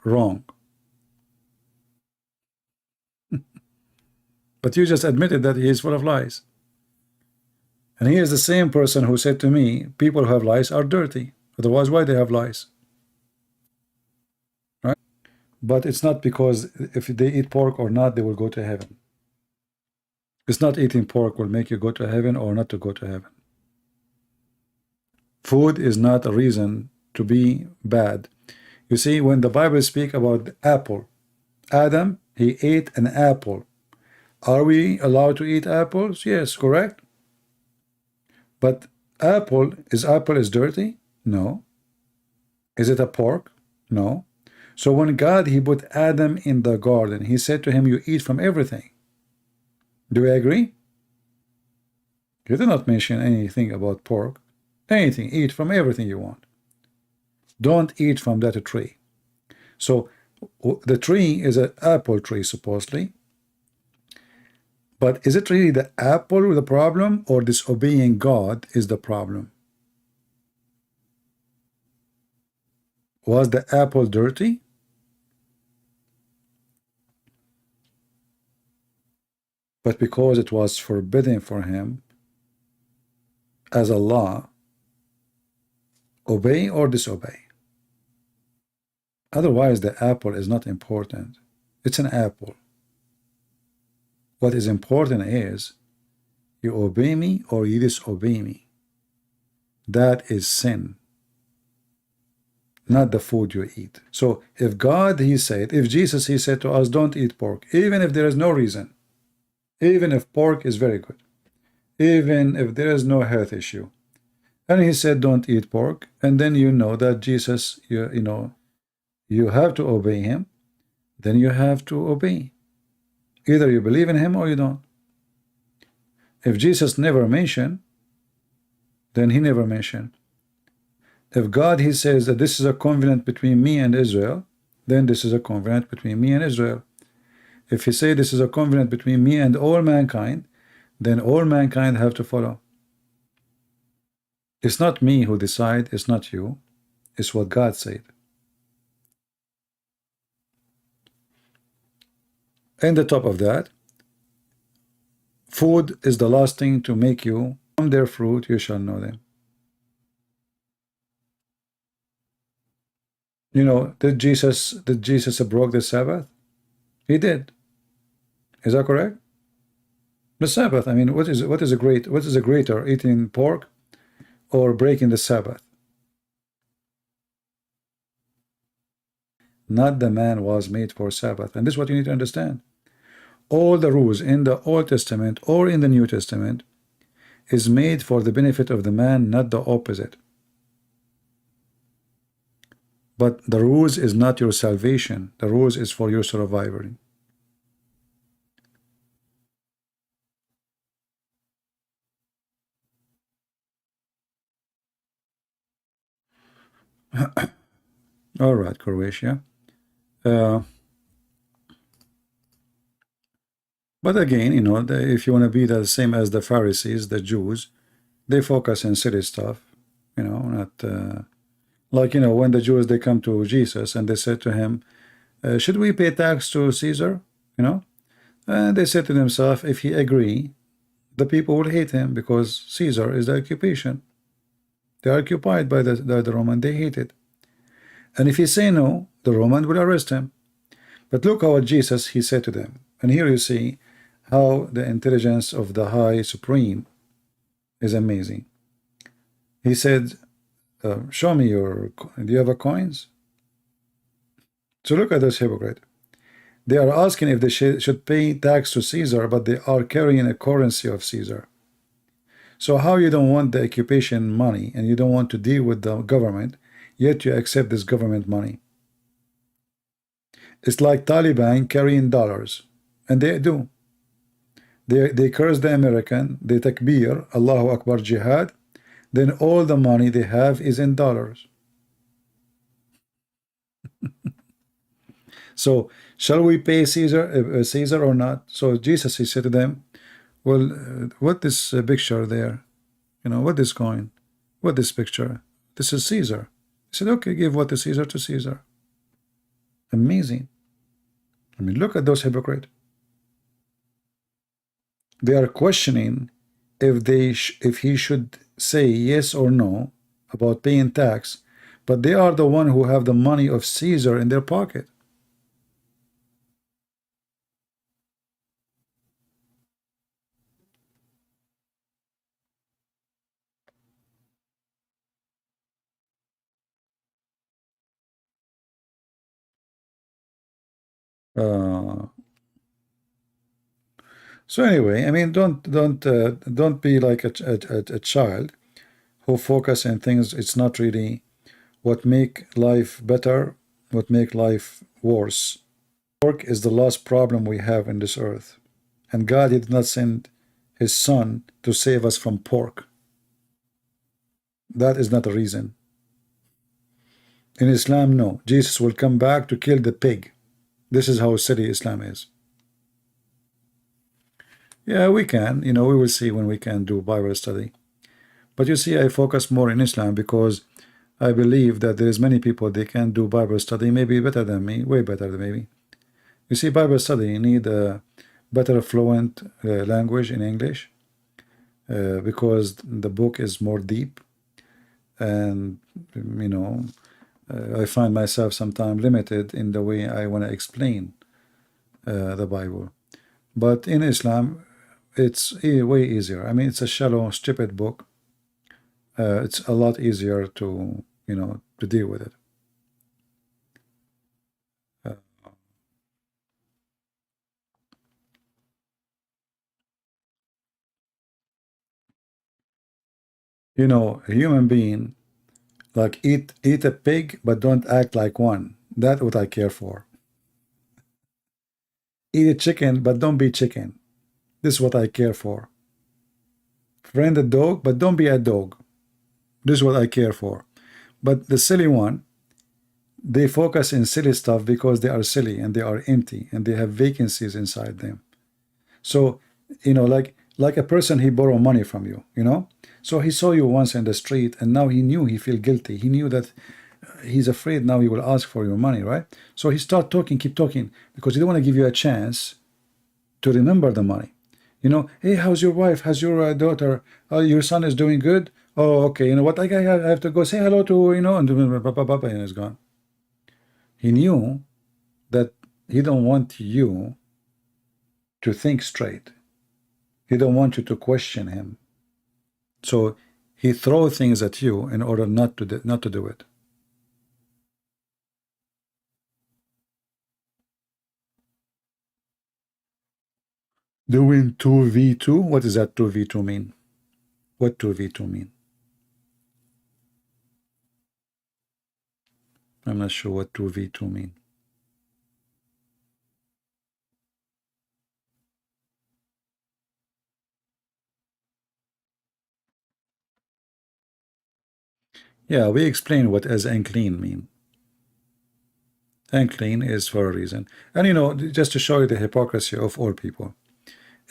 wrong. But you just admitted that he is full of lies. And he is the same person who said to me, people who have lies are dirty. Otherwise, why they have lies? Right? But it's not because if they eat pork or not, they will go to heaven. It's not eating pork will make you go to heaven or not to go to heaven. Food is not a reason to be bad. You see, when the Bible speaks about the apple, Adam, he ate an apple. Are we allowed to eat apples? Yes, correct. But apple is dirty? No. Is it a pork? No. So when God, he put Adam in the garden, he said to him, you eat from everything. Do we agree? You did not mention anything about pork. Anything, eat from everything you want. Don't eat from that tree. So the tree is an apple tree, supposedly. But is it really the apple the problem, or disobeying God is the problem? Was the apple dirty? But because it was forbidden for him as a law, obey or disobey. Otherwise, the apple is not important. It's an apple. What is important is you obey me or you disobey me. That is sin, not the food you eat. So if God, he said, if Jesus, he said to us, don't eat pork, even if there is no reason, even if pork is very good, even if there is no health issue, and he said don't eat pork, and then you know that Jesus, you have to obey him, then you have to obey. Either you believe in him or you don't. If Jesus never mentioned, then he never mentioned. If God, he says that this is a covenant between me and Israel, then this is a covenant between me and Israel. If he say this is a covenant between me and all mankind, then all mankind have to follow. It's not me who decide, it's not you, it's what God said. And the top of that, food is the last thing to make you. From their fruit you shall know them. You know, did Jesus broke the Sabbath? He did. Is that correct? The Sabbath. I mean, what is a greater, eating pork or breaking the Sabbath? Not the man was made for Sabbath, and this is what you need to understand. All the rules in the Old Testament or in the New Testament is made for the benefit of the man, not the opposite. But the rules is not your salvation. The rules is for your survival. All right, Croatia. But again, you know, if you want to be the same as the Pharisees, the Jews, they focus on silly stuff, you know, not like, you know, when the Jews, they come to Jesus and they said to him, should we pay tax to Caesar? You know, and they said to themselves, if he agree, the people will hate him because Caesar is the occupation. They are occupied by the Roman, they hate it. And if he say no, the Roman will arrest him. But look how Jesus, he said to them. And here you see how the intelligence of the High Supreme is amazing. He said, show me do you have a coins? So look at this hypocrite. They are asking if they should pay tax to Caesar, but they are carrying a currency of Caesar. So how you don't want the occupation money and you don't want to deal with the government, yet you accept this government money? It's like Taliban carrying dollars, and they do. They curse the American, they takbir, Allahu Akbar, jihad, then all the money they have is in dollars. So shall we pay Caesar or not? So Jesus, he said to them, well, what this picture there, you know, what this coin, what this picture, this is Caesar. He said, okay, give what is Caesar to Caesar. Amazing. I mean, look at those hypocrites. They are questioning if he should say yes or no about paying tax, but they are the one who have the money of Caesar in their pocket. So anyway, I mean, don't be like a child who focus on things. It's not really what make life better, what make life worse. Pork is the last problem we have in this earth, and God did not send his son to save us from pork. That is not a reason. In Islam, no. Jesus will come back to kill the pig. This is how silly Islam is. Yeah, we can. You know, we will see when we can do Bible study. But you see, I focus more in Islam because I believe that there is many people, they can do Bible study maybe better than me, way better than maybe. You see, Bible study, you need a better fluent language in English because the book is more deep. And, you know, I find myself sometimes limited in the way I want to explain the Bible. But in Islam, it's way easier. I mean, it's a shallow, stupid book. It's a lot easier to, you know, to deal with it. You know, a human being, like eat a pig, but don't act like one. That's what I care for. Eat a chicken, but don't be chicken. This is what I care for. Friend a dog, but don't be a dog. This is what I care for. But the silly one, they focus in silly stuff because they are silly and they are empty and they have vacancies inside them. So, you know, like a person, he borrow money from you, you know. So he saw you once in the street and now he knew he feel guilty. He knew that he's afraid now he will ask for your money, right? So he start talking, keep talking, because he don't want to give you a chance to remember the money. You know, hey, how's your wife? How's your daughter? Oh, your son is doing good? Oh, okay. You know what? I have to go say hello to, you know, and it's gone. He knew that he don't want you to think straight. He don't want you to question him. So he throw things at you in order not to do it. Doing 2v2? What does that 2v2 mean? What 2v2 mean? I'm not sure what 2v2 mean. Yeah, we explain what as unclean mean. Unclean is for a reason. And you know, just to show you the hypocrisy of all people,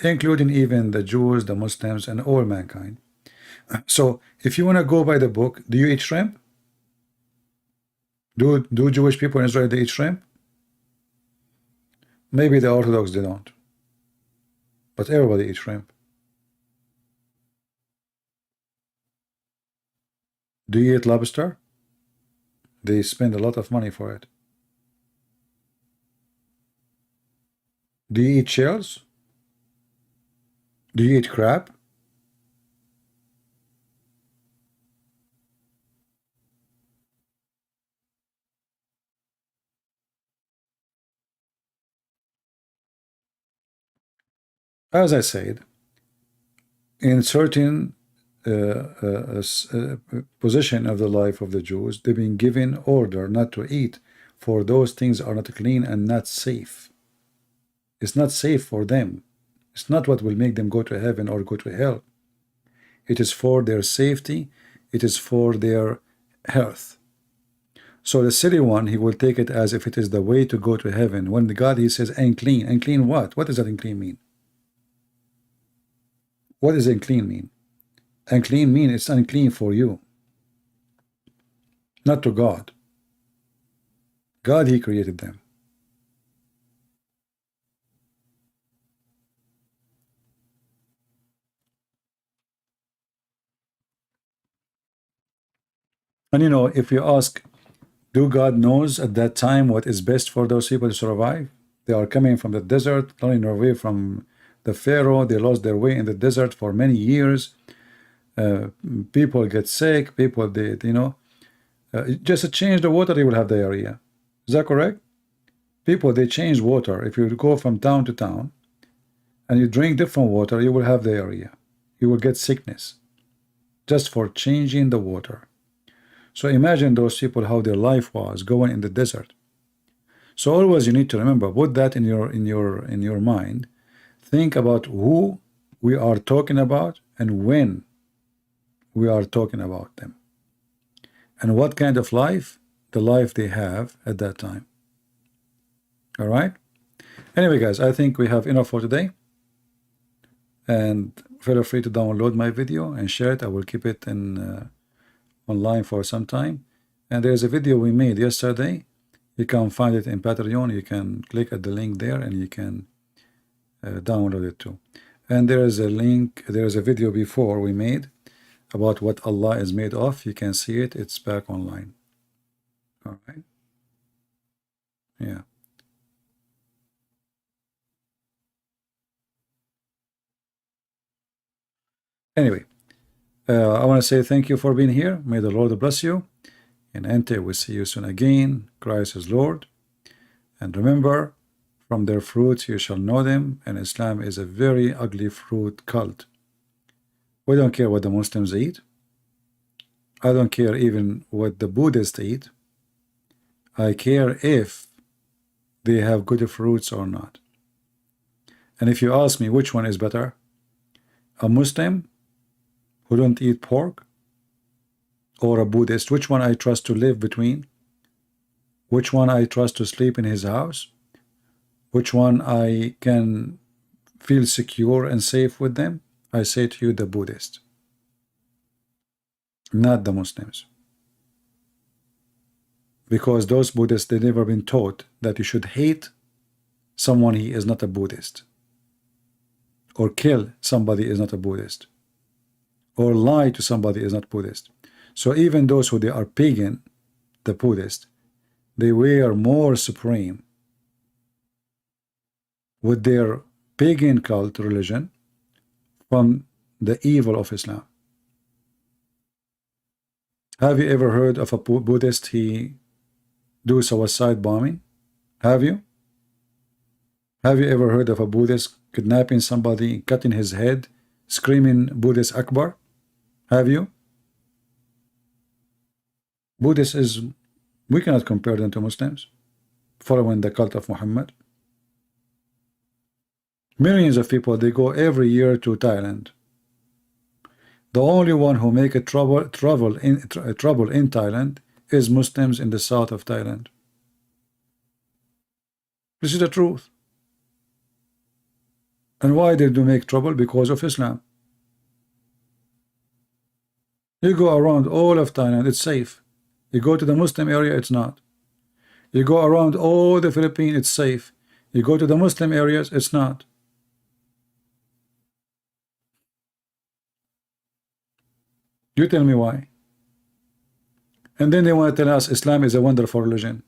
including even the Jews, the Muslims, and all mankind. So if you want to go by the book, do you eat shrimp? Do Jewish people in Israel, they eat shrimp? Maybe the Orthodox, they don't. But everybody eats shrimp. Do you eat lobster? They spend a lot of money for it. Do you eat shells? Do you eat crab? As I said, in certain position of the life of the Jews, they've been given order not to eat, for those things are not clean and not safe. It's not safe for them. It's not what will make them go to heaven or go to hell. It is for their safety. It is for their health. So the silly one, he will take it as if it is the way to go to heaven. When the God, he says unclean. Unclean what? What does that unclean mean? What does unclean mean? Unclean mean it's unclean for you, not to God. God, he created them. And you know, if you ask, do God knows at that time what is best for those people to survive? They are coming from the desert, running away from the Pharaoh. They lost their way in the desert for many years. People get sick. People, you know, just change the water, you will have diarrhea. Is that correct? People, they change water. If you go from town to town and you drink different water, you will have diarrhea. You will get sickness just for changing the water. So imagine those people, how their life was going in the desert. So always you need to remember, put that in your mind. Think about who we are talking about and when we are talking about them, and what kind of life, the life they have at that time. All right. Anyway, guys, I think we have enough for today. And feel free to download my video and share it. I will keep it in online for some time. And there's a video we made yesterday. You can find it in Patreon. You can click at the link there and you can download it too. And there is a link, there is a video before we made about what Allah is made of. You can see it. It's back online. All right. Yeah. Anyway, I want to say thank you for being here. May the Lord bless you. And until we see you soon again, Christ is Lord. And remember, from their fruits you shall know them. And Islam is a very ugly fruit cult. We don't care what the Muslims eat. I don't care even what the Buddhists eat. I care if they have good fruits or not. And if you ask me which one is better, a Muslim who don't eat pork, or a Buddhist? Which one I trust to live between? Which one I trust to sleep in his house? Which one I can feel secure and safe with them? I say to you, the Buddhist, not the Muslims. Because those Buddhists, they've never been taught that you should hate someone he is not a Buddhist, or kill somebody is not a Buddhist, or lie to somebody is not Buddhist. So even those who they are pagan, the Buddhist, they were more supreme with their pagan cult religion from the evil of Islam. Have you ever heard of a Buddhist he do suicide bombing? Have you? Have you ever heard of a Buddhist kidnapping somebody, cutting his head, screaming Buddhist Akbar? Have you? Buddhist is, we cannot compare them to Muslims following the cult of Muhammad. Millions of people, they go every year to Thailand. The only one who make a trouble in Thailand is Muslims in the south of Thailand. This is the truth. And why they do make trouble? Because of Islam. You go around all of Thailand, it's safe. You go to the Muslim area, it's not. You go around all the Philippines, it's safe. You go to the Muslim areas, it's not. You tell me why. And then they want to tell us Islam is a wonderful religion.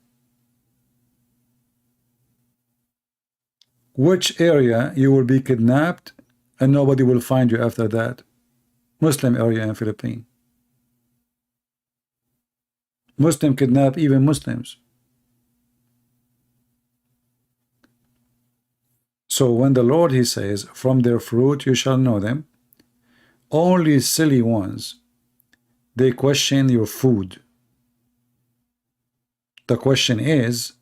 Which area you will be kidnapped and nobody will find you after that? Muslim area in Philippines. Muslim kidnap even Muslims. So when the Lord, he says, from their fruit you shall know them, only silly ones, they question your food. The question is,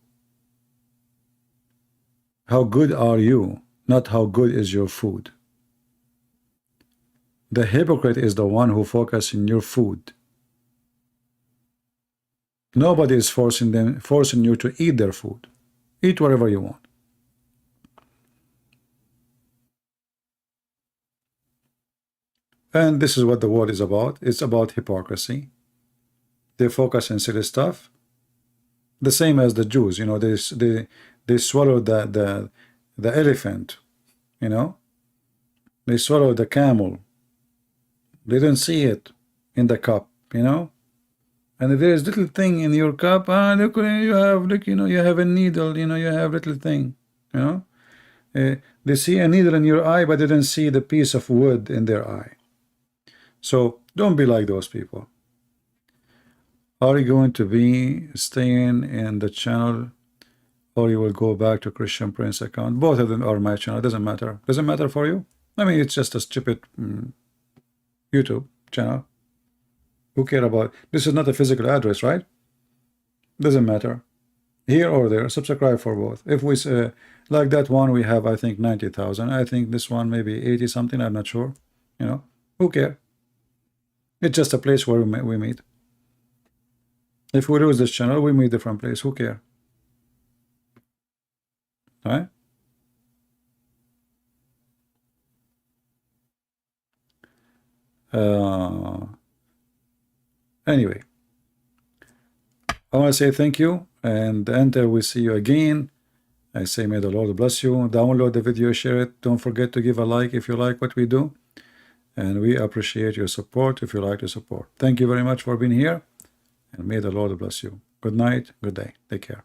how good are you, not how good is your food. The hypocrite is the one who focuses on your food. Nobody is forcing you to eat their food. Eat whatever you want. And this is what the world is about. It's about hypocrisy. They focus on silly stuff. The same as the Jews, you know, they swallowed the elephant, you know. They swallowed the camel. They didn't see it in the cup, you know. And if there's little thing in your cup, look, you have, look, you know, you have a needle, you know, you have little thing, you know. They see a needle in your eye, but they didn't see the piece of wood in their eye. So don't be like those people. Are you going to be staying in the channel, or you will go back to Christian Prince account? Both of them are my channel. It doesn't matter. Doesn't matter for you? I mean, it's just a stupid YouTube channel. Who care about? This is not a physical address, right? Doesn't matter. Here or there, subscribe for both. If we like that one, we have, I think, 90,000. I think this one maybe 80 something. I'm not sure. You know, who care? It's just a place where we meet. If we lose this channel, we meet different place. Who care? All right? Anyway, I want to say thank you, and until we see you again, I say may the Lord bless you. Download the video, share it. Don't forget to give a like if you like what we do, and we appreciate your support if you like to support. Thank you very much for being here, and may the Lord bless you. Good night, good day. Take care.